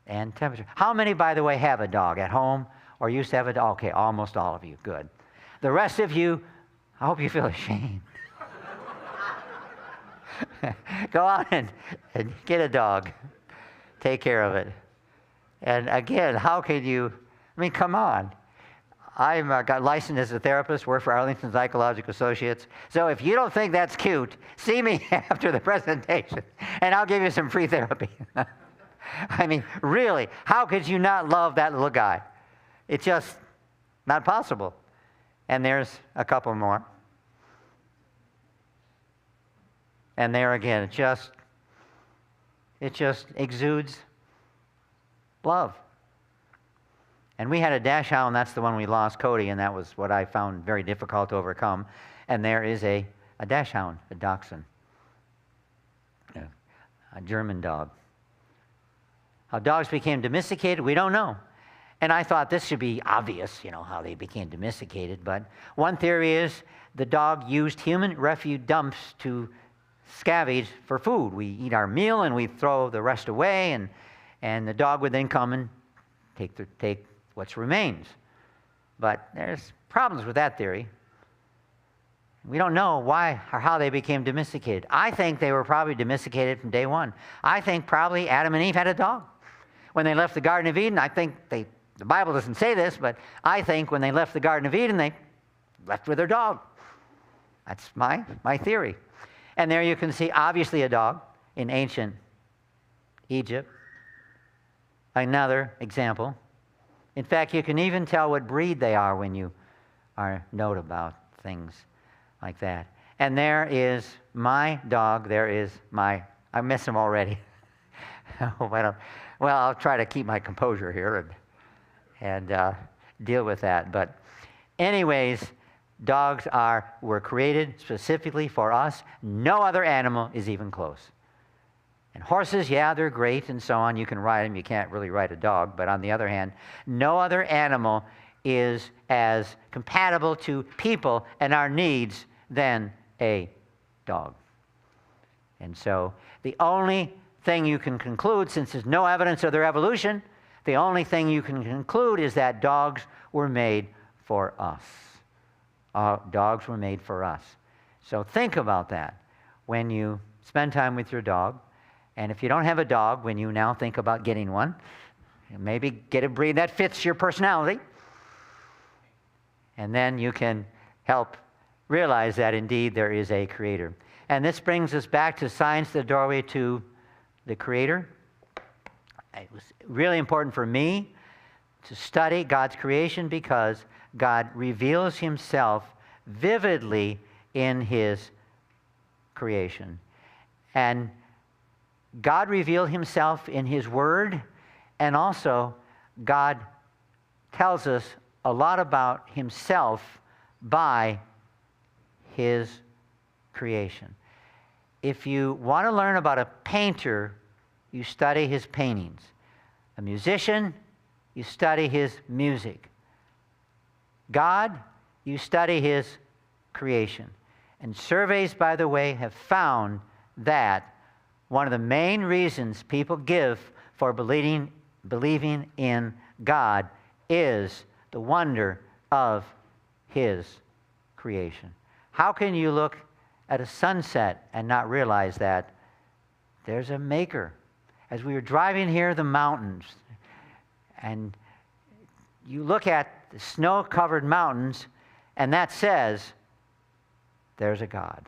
and temperature. How many, by the way, have a dog at home or used to have a dog? Okay, almost all of you. Good. The rest of you, I hope you feel ashamed. Go out and get a dog. Take care of it. And again, how can you, I mean, come on. I've got licensed as a therapist, work for Arlington Psychological Associates. So if you don't think that's cute, see me after the presentation, and I'll give you some free therapy. I mean, really, how could you not love that little guy? It's just not possible. And there's a couple more. And there again, it just exudes love. And we had a dachshund, that's the one we lost, Cody, and that was what I found very difficult to overcome. And there is a dachshund, a dachshund, a German dog. How dogs became domesticated, we don't know. And I thought this should be obvious, how they became domesticated. But one theory is the dog used human refuse dumps to scavenge for food. We eat our meal and we throw the rest away, and the dog would then come and take what remains. But there's problems with that theory. We don't know why or how they became domesticated. I think they were probably domesticated from day one. I think probably Adam and Eve had a dog. When they left the Garden of Eden, I think the Bible doesn't say this, but I think when they left the Garden of Eden, they left with their dog. That's my theory. And there you can see, obviously, a dog in ancient Egypt. Another example. In fact, you can even tell what breed they are when you note about things. like that. And there is my dog. There is my, I miss him already. Well, I'll try to keep my composure here and deal with that. But anyways, dogs were created specifically for us. No other animal is even close. And horses, yeah, they're great and so on. You can ride them. You can't really ride a dog. But on the other hand, no other animal is as compatible to people and our needs than a dog. And so the only thing you can conclude, since there's no evidence of their evolution, the only thing you can conclude is that dogs were made for us. Dogs were made for us. So think about that when you spend time with your dog. And if you don't have a dog, when you now think about getting one, maybe get a breed that fits your personality. And then you can help realize that indeed there is a creator. And this brings us back to science, the doorway to the creator. It was really important for me to study God's creation because God reveals himself vividly in his creation. And God revealed himself in his word, and also God tells us a lot about himself by his creation. If you want to learn about a painter, you study his paintings. A musician, you study his music. God, you study his creation. And surveys, by the way, have found that one of the main reasons people give for believing in God is the wonder of his creation. How can you look at a sunset and not realize that there's a maker? As we were driving here, the mountains, and you look at the snow-covered mountains, and that says there's a God.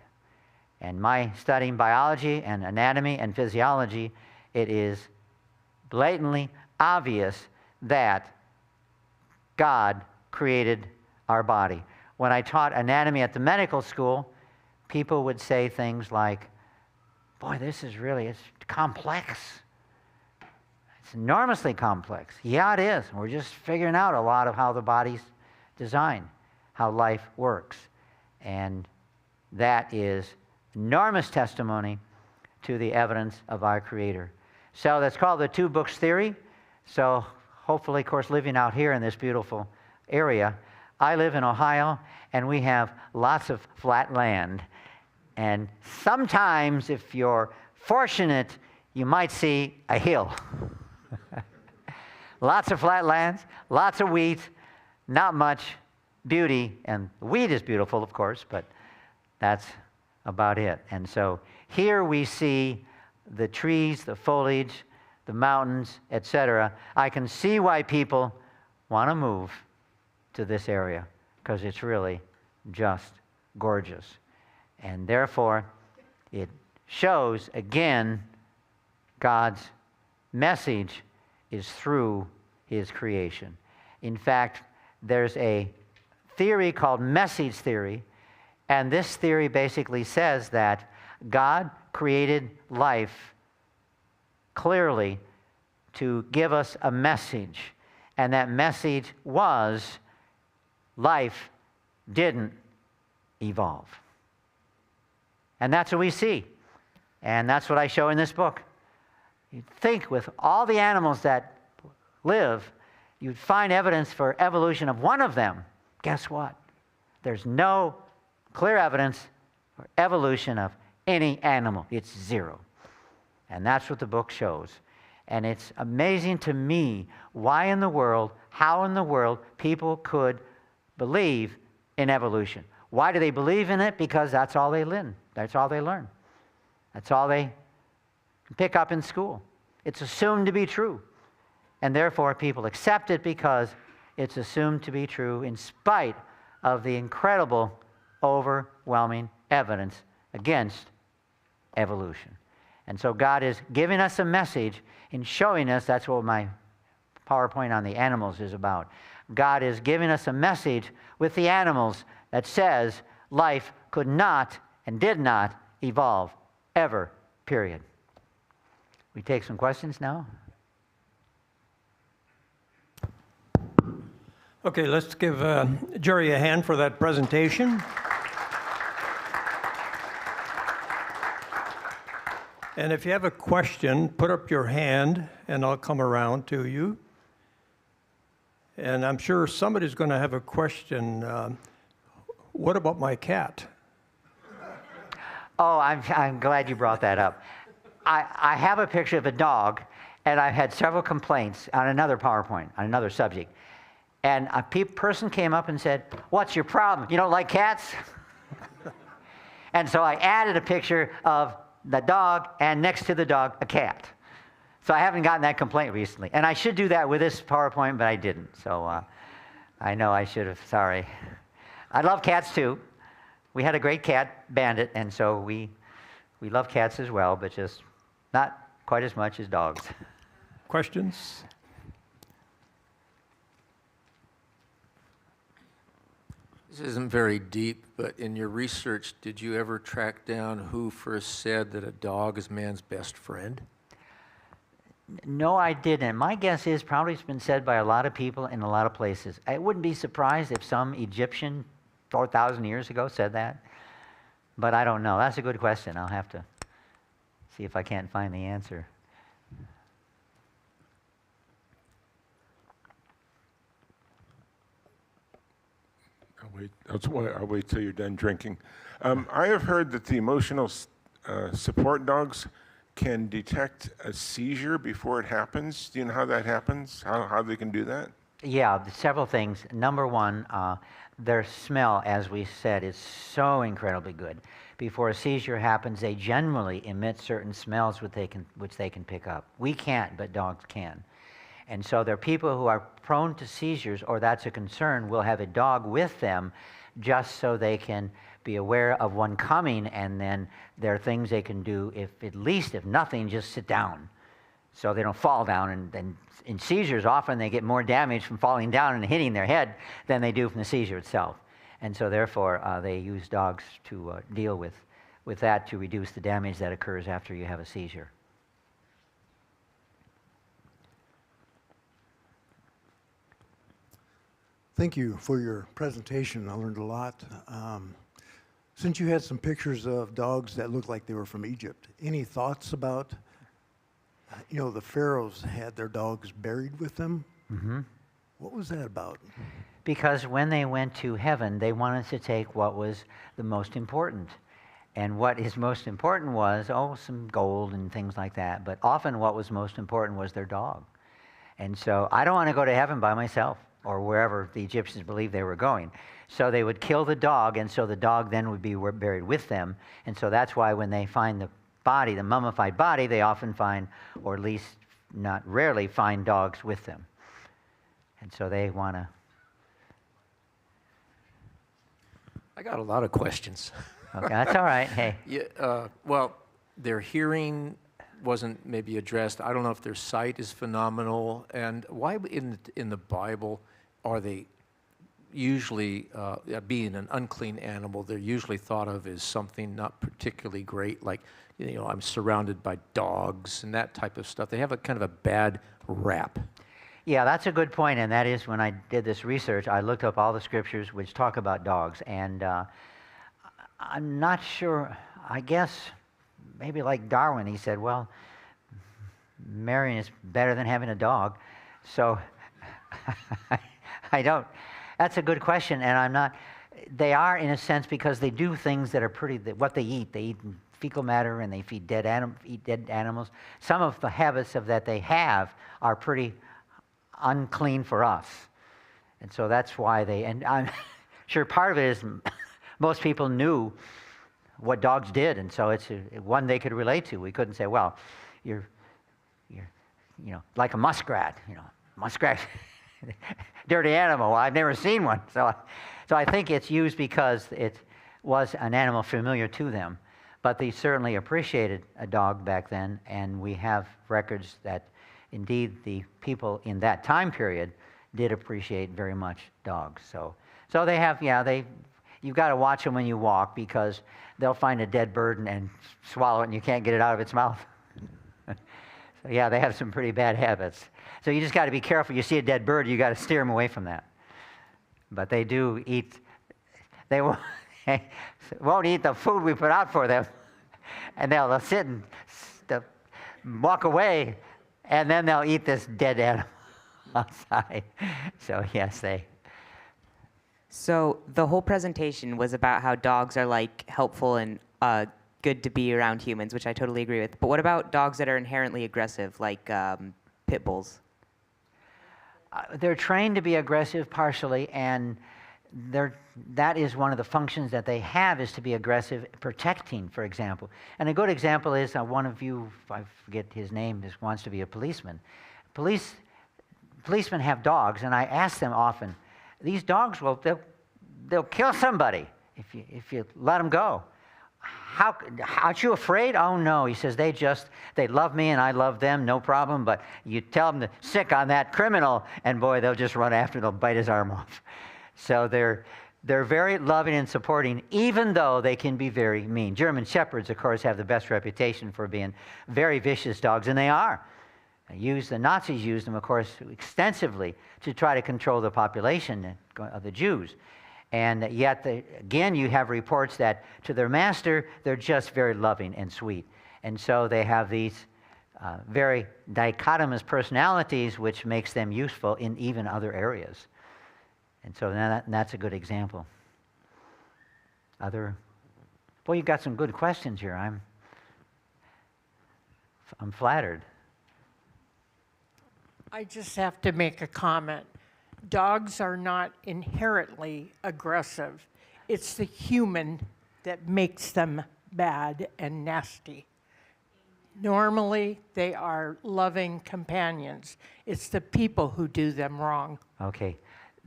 And my studying biology and anatomy and physiology, it is blatantly obvious that God created our body. When I taught anatomy at the medical school, people would say things like, boy, this is really, it's complex. It's enormously complex. Yeah, it is. We're just figuring out a lot of how the body's designed, how life works. And that is enormous testimony to the evidence of our Creator. So that's called the two books theory. So hopefully, of course, living out here in this beautiful area, I live in Ohio, and we have lots of flat land. And sometimes, if you're fortunate, you might see a hill. Lots of flat lands, lots of wheat, not much beauty. And wheat is beautiful, of course, but that's about it. And so here we see the trees, the foliage, the mountains, etc. I can see why people want to move to this area, because it's really just gorgeous. And therefore, it shows, again, God's message is through his creation. In fact, there's a theory called message theory, and this theory basically says that God created life clearly to give us a message, and that message was life didn't evolve. And that's what we see, and that's what I show in this book. You'd think with all the animals that live, you'd find evidence for evolution of one of them. Guess what? There's no clear evidence for evolution of any animal. It's zero. And that's what the book shows. And it's amazing to me why in the world, how in the world people could believe in evolution. Why do they believe in it? Because that's all they learn. That's all they learn. That's all they pick up in school. It's assumed to be true. And therefore, people accept it because it's assumed to be true in spite of the incredible, overwhelming evidence against evolution. And so God is giving us a message in showing us, that's what my PowerPoint on the animals is about. God is giving us a message with the animals that says life could not and did not evolve, ever, period. We take some questions now? Okay, let's give Jerry a hand for that presentation. And if you have a question, put up your hand and I'll come around to you. And I'm sure somebody's going to have a question. What about my cat? Oh, I'm glad you brought that up. I have a picture of a dog, and I've had several complaints on another PowerPoint, on another subject. And a person came up and said, "What's your problem? You don't like cats?" And so I added a picture of the dog, and next to the dog, a cat. So I haven't gotten that complaint recently. And I should do that with this PowerPoint, but I didn't. So I know I should have, sorry. I love cats too. We had a great cat, Bandit, and so we love cats as well, but just not quite as much as dogs. Questions? This isn't very deep, but in your research, did you ever track down who first said that a dog is man's best friend? No, I didn't. My guess is probably it's been said by a lot of people in a lot of places. I wouldn't be surprised if some Egyptian 4,000 years ago said that, but I don't know. That's a good question. I'll have to see if I can't find the answer. I'll wait till you're done drinking. I have heard that the emotional support dogs can detect a seizure before it happens. Do you know how that happens? How they can do that? Yeah, several things. Number one, their smell, as we said, is so incredibly good. Before a seizure happens, they generally emit certain smells which they can pick up. We can't, but dogs can. And so there are people who are prone to seizures, or that's a concern, will have a dog with them just so they can be aware of one coming, and then there are things they can do, if nothing, just sit down so they don't fall down. And in seizures, often they get more damage from falling down and hitting their head than they do from the seizure itself. And so therefore, they use dogs to deal with that, to reduce the damage that occurs after you have a seizure. Thank you for your presentation. I learned a lot. Since you had some pictures of dogs that looked like they were from Egypt, any thoughts about, the pharaohs had their dogs buried with them? Mm-hmm. What was that about? Because when they went to heaven, they wanted to take what was the most important. And what is most important was, some gold and things like that. But often what was most important was their dog. And so I don't want to go to heaven by myself, or wherever the Egyptians believed they were going. So they would kill the dog, and so the dog then would be buried with them. And so that's why when they find the body, the mummified body, they often find, or at least not rarely, find dogs with them. And so they want to... I got a lot of questions. Okay, that's all right. Hey. Yeah, well, their hearing wasn't maybe addressed. I don't know if their sight is phenomenal. And why in the Bible are they usually, being an unclean animal, they're usually thought of as something not particularly great, like, I'm surrounded by dogs and that type of stuff. They have a kind of a bad rap. Yeah, that's a good point, and that is when I did this research, I looked up all the scriptures which talk about dogs, and I'm not sure, I guess, maybe like Darwin, he said, well, marrying is better than having a dog. So I don't, that's a good question, and I'm not, they are in a sense because they do things that are what they eat fecal matter, and they eat dead animals. Some of the habits that they have are pretty unclean for us. And so that's why and I'm sure part of it is most people knew what dogs did, and so it's one they could relate to. We couldn't say, well, you're like a muskrat, muskrat, dirty animal. Well, I've never seen one. So I think it's used because it was an animal familiar to them. But they certainly appreciated a dog back then, and we have records that indeed the people in that time period did appreciate very much dogs. So they have, You've got to watch them when you walk because they'll find a dead bird and swallow it and you can't get it out of its mouth. So yeah, they have some pretty bad habits. So you just got to be careful. You see a dead bird, you got to steer them away from that. But they do eat, they won't eat the food we put out for them. And they'll sit and they'll walk away, and then they'll eat this dead animal outside. So yes, So the whole presentation was about how dogs are like helpful and good to be around humans, which I totally agree with. But what about dogs that are inherently aggressive, like pit bulls? they're trained to be aggressive partially, and that is one of the functions that they have, is to be aggressive, protecting, for example. And a good example is one of you, I forget his name, just wants to be a policeman. Policemen have dogs, and I ask them often, these dogs they'll kill somebody if you let them go. Aren't you afraid? Oh no, he says, they love me and I love them, no problem, but you tell them to sick on that criminal and boy, they'll just run after, they'll bite his arm off. So they're very loving and supporting, even though they can be very mean. German Shepherds, of course, have the best reputation for being very vicious dogs, and they are. The Nazis used them, of course, extensively to try to control the population of the Jews. And yet, again, you have reports that to their master, they're just very loving and sweet. And so they have these very dichotomous personalities, which makes them useful in even other areas. And so that's a good example. Boy, you've got some good questions here. I'm flattered. I just have to make a comment. Dogs are not inherently aggressive. It's the human that makes them bad and nasty. Normally, they are loving companions. It's the people who do them wrong. Okay,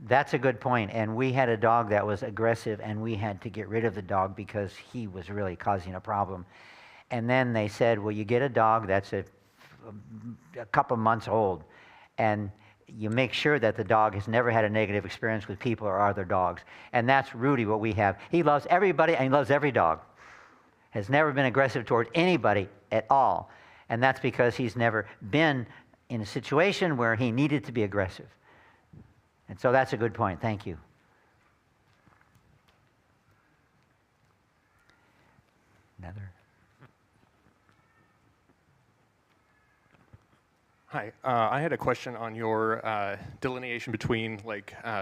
that's a good point. And we had a dog that was aggressive, and we had to get rid of the dog because he was really causing a problem. And then they said, well, you get a dog that's a couple months old, and you make sure that the dog has never had a negative experience with people or other dogs. And that's Rudy, what we have. He loves everybody, and he loves every dog. Has never been aggressive toward anybody at all. And that's because he's never been in a situation where he needed to be aggressive. And so that's a good point. Thank you. Another. Hi, I had a question on your delineation between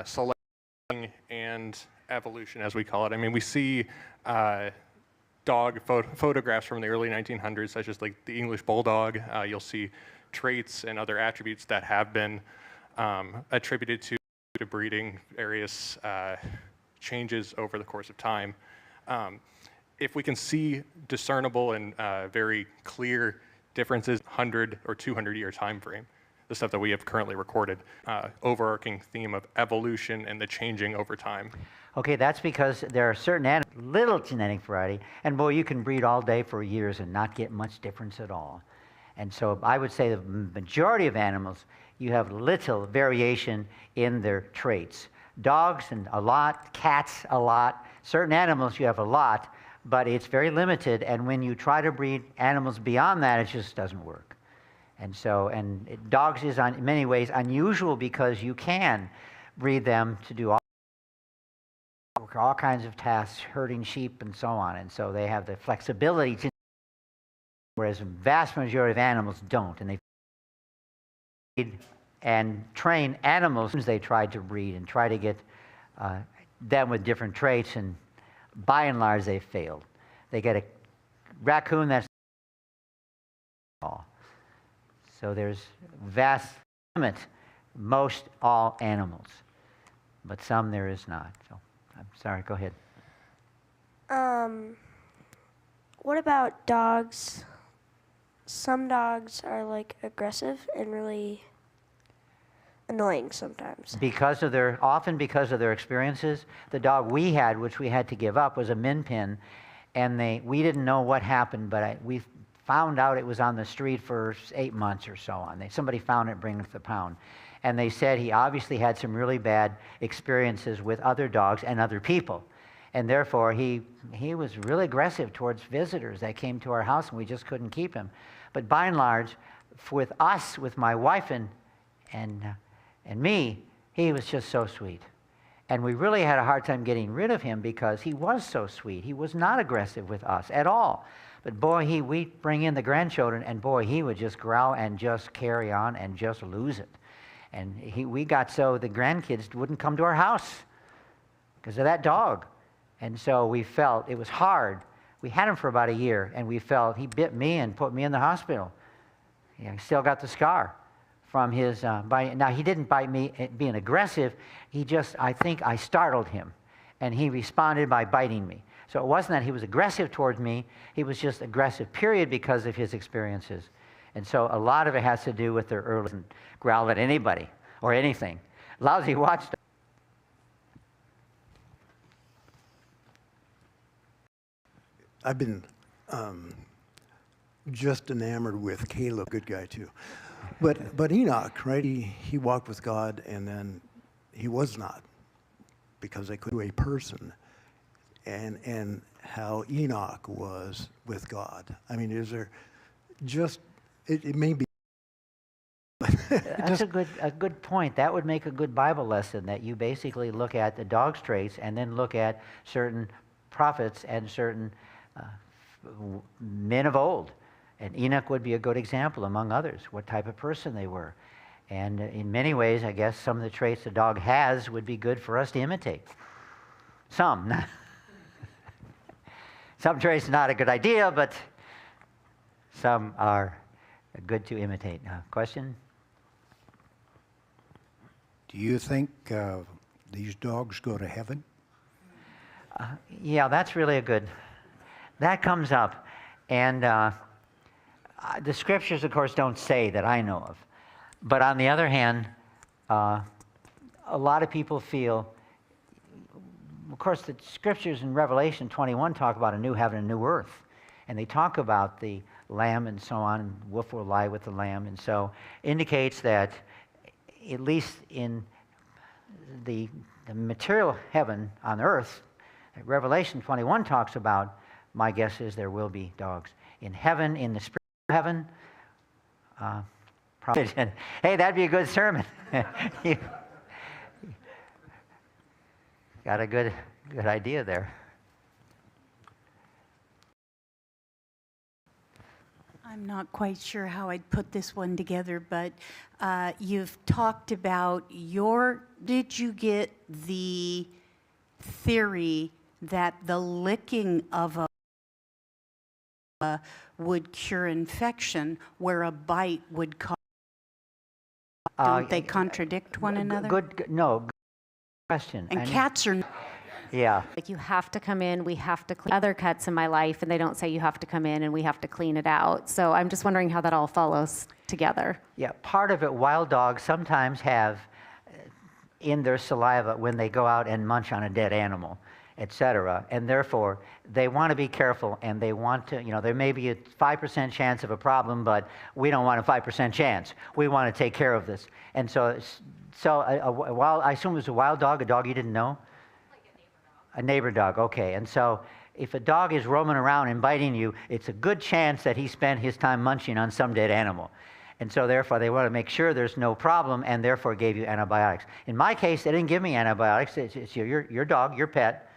selection and evolution, as we call it. I mean, we see dog photographs from the early 1900s, such as the English Bulldog. You'll see traits and other attributes that have been attributed to breeding, various changes over the course of time. If we can see discernible and very clear differences, 100 or 200 year time frame, the stuff that we have currently recorded, overarching theme of evolution and the changing over time. Okay, that's because there are certain little genetic variety, and boy, you can breed all day for years and not get much difference at all. And so I would say the majority of animals, you have little variation in their traits. Dogs and a lot, cats a lot, certain animals you have a lot, but it's very limited, and when you try to breed animals beyond that, it just doesn't work. And so, dogs is in many ways unusual because you can breed them to do all kinds of tasks, herding sheep and so on, and so they have the flexibility to, whereas the vast majority of animals don't, and they breed and train animals they tried to breed and try to get them with different traits, and by and large, they failed. They get a raccoon that's all. So there's vast limit, most all animals, but some there is not. So I'm sorry, go ahead. What about dogs? Some dogs are aggressive and really annoying sometimes. Often because of their experiences. The dog we had, which we had to give up, was a min pin, and we didn't know what happened, but we found out it was on the street for 8 months or so on. Somebody found it, bring it to the pound, and they said he obviously had some really bad experiences with other dogs and other people, And therefore, he was really aggressive towards visitors that came to our house, and we just couldn't keep him. But by and large, with us, with my wife and me, he was just so sweet. And we really had a hard time getting rid of him because he was so sweet. He was not aggressive with us at all. But boy, we'd bring in the grandchildren, and boy, he would just growl and just carry on and just lose it. And we got so the grandkids wouldn't come to our house because of that dog. And so we felt it was hard. We had him for about a year, and we felt he bit me and put me in the hospital. I still got the scar from his bite. Now, he didn't bite me being aggressive. I think I startled him, and he responded by biting me. So it wasn't that he was aggressive towards me. He was just aggressive, period, because of his experiences. And so a lot of it has to do with their early growl at anybody or anything. Lousy watchdog. I've been just enamored with Caleb, good guy too. But Enoch, right? He walked with God, and then he was not, because they couldn't do a person. And how Enoch was with God. I mean, is there just it may be. That's a good point. That would make a good Bible lesson, that you basically look at the dog's traits and then look at certain prophets and certain men of old. And Enoch would be a good example, among others, what type of person they were. And in many ways, I guess some of the traits the dog has would be good for us to imitate. Some. Some traits are not a good idea, but some are good to imitate. Question? Do you think these dogs go to heaven? Yeah, that's really a good. That comes up. And the scriptures, of course, don't say that I know of. But on the other hand, a lot of people feel, of course, the scriptures in Revelation 21 talk about a new heaven and new earth. And they talk about the lamb and so on, and wolf will lie with the lamb. And so indicates that at least in the material heaven on earth, Revelation 21 talks about, my guess is there will be dogs. In heaven, in the spiritual heaven, probably. Hey, that'd be a good sermon. You got a good idea there. I'm not quite sure how I'd put this one together, but you've talked about did you get the theory that the licking of a would cure infection, where a bite would cause? Don't they contradict one another? Good question. And cats are. Yeah. Like, you have to come in, we have to clean other cuts in my life, and they don't say you have to come in and we have to clean it out. So I'm just wondering how that all follows together. Yeah, part of it, wild dogs sometimes have in their saliva when they go out and munch on a dead animal, etc. And therefore, they want to be careful, and they want to, there may be a 5% chance of a problem, but we don't want a 5% chance. We want to take care of this. And so I assume it was a wild dog, a dog you didn't know? A neighbor dog, okay. And so if a dog is roaming around and biting you, it's a good chance that he spent his time munching on some dead animal. And so therefore, they want to make sure there's no problem, and therefore gave you antibiotics. In my case, they didn't give me antibiotics. It's your dog, your pet.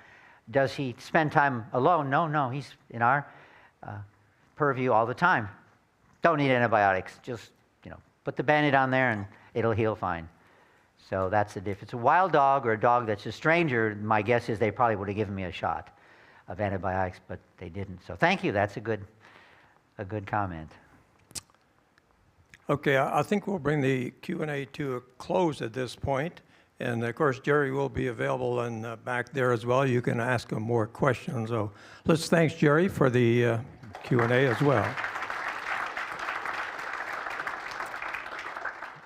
Does he spend time alone? No, he's in our purview all the time. Don't need antibiotics. Just, put the Band-Aid on there and it'll heal fine. So that's the difference. A wild dog or a dog that's a stranger, my guess is they probably would have given me a shot of antibiotics, but they didn't. So thank you. That's a good comment. Okay, I think we'll bring the Q&A to a close at this point. And of course, Jerry will be available and back there as well. You can ask him more questions. So let's thank Jerry for the Q&A as well.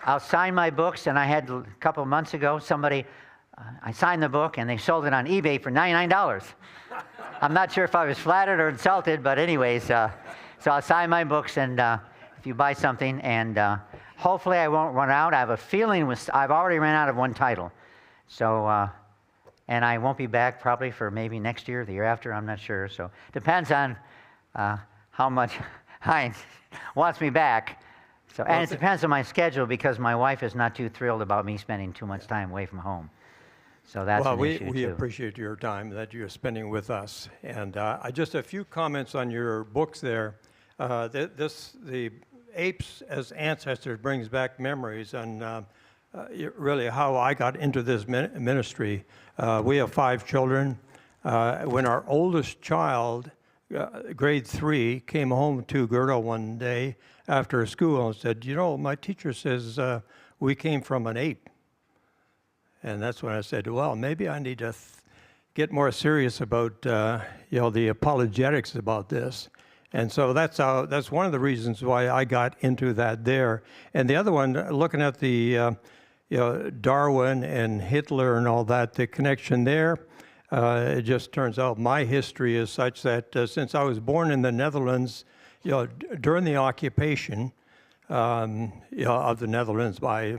I'll sign my books, and I had a couple of months ago, somebody, I signed the book, and they sold it on eBay for $99. I'm not sure if I was flattered or insulted, but anyways, so I'll sign my books, and if you buy something, and hopefully I won't run out. I have a feeling I've already ran out of one title. So and I won't be back probably for maybe next year, the year after, I'm not sure. So depends on how much Heinz wants me back. So, and it depends on my schedule because my wife is not too thrilled about me spending too much time away from home. So that's an issue we too. appreciate your time that you're spending with us. And just a few comments on your books there. The Apes as Ancestors brings back memories and really how I got into this ministry. We have 5 children. When our oldest child, grade 3, came home to Gerda one day after school and said, you know, my teacher says we came from an ape. And that's when I said, well, maybe I need to get more serious about, the apologetics about this. And so that's one of the reasons why I got into that there. And the other one, looking at the, Darwin and Hitler and all that, the connection there, it just turns out my history is such that since I was born in the Netherlands, during the occupation, of the Netherlands by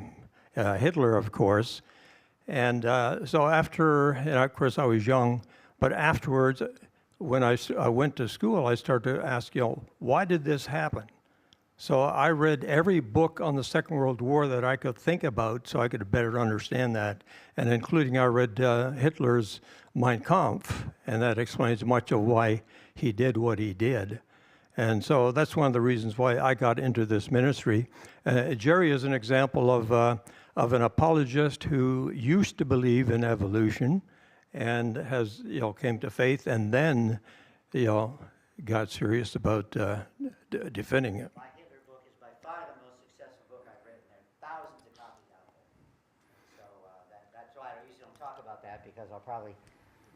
Hitler, of course. And so after, and of course I was young, but afterwards, when I went to school, I started to ask, why did this happen? So I read every book on the Second World War that I could think about so I could better understand that. And including I read Hitler's Mein Kampf, and that explains much of why he did what he did. And so that's one of the reasons why I got into this ministry. Jerry is an example of an apologist who used to believe in evolution and has, came to faith and then, got serious about defending it. My Hitler book is by far the most successful book I've written. There are thousands of copies out there. So that's why I usually don't talk about that because I'll probably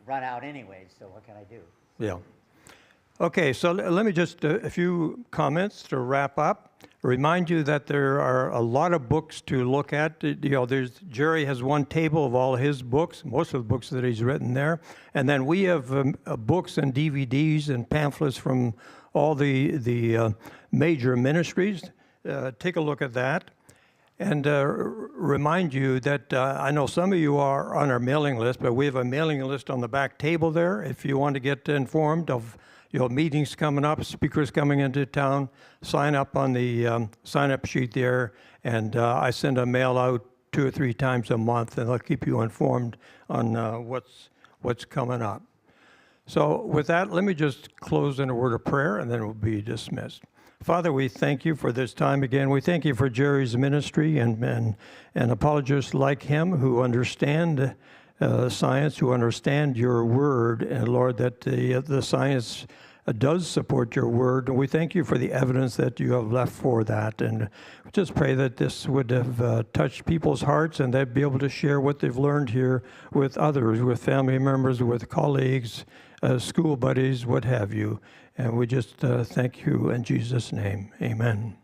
run out anyways, so what can I do? Yeah. Okay, so let me just, a few comments to wrap up. Remind you that there are a lot of books to look at. Jerry has one table of all his books, most of the books that he's written there. And then we have books and DVDs and pamphlets from all the major ministries. Take a look at that. And remind you that I know some of you are on our mailing list, but we have a mailing list on the back table there. If you want to get informed of meetings coming up, speakers coming into town, sign up on the sign-up sheet there, and I send a mail out 2 or 3 times a month, and I'll keep you informed on what's coming up. So with that, let me just close in a word of prayer, and then we'll be dismissed. Father, we thank you for this time again. We thank you for Jerry's ministry and apologists like him who understand science, who understand your word, and Lord, that the science does support your word. And we thank you for the evidence that you have left for that. And we just pray that this would have touched people's hearts and they'd be able to share what they've learned here with others, with family members, with colleagues, school buddies, what have you. And we just thank you in Jesus' name. Amen.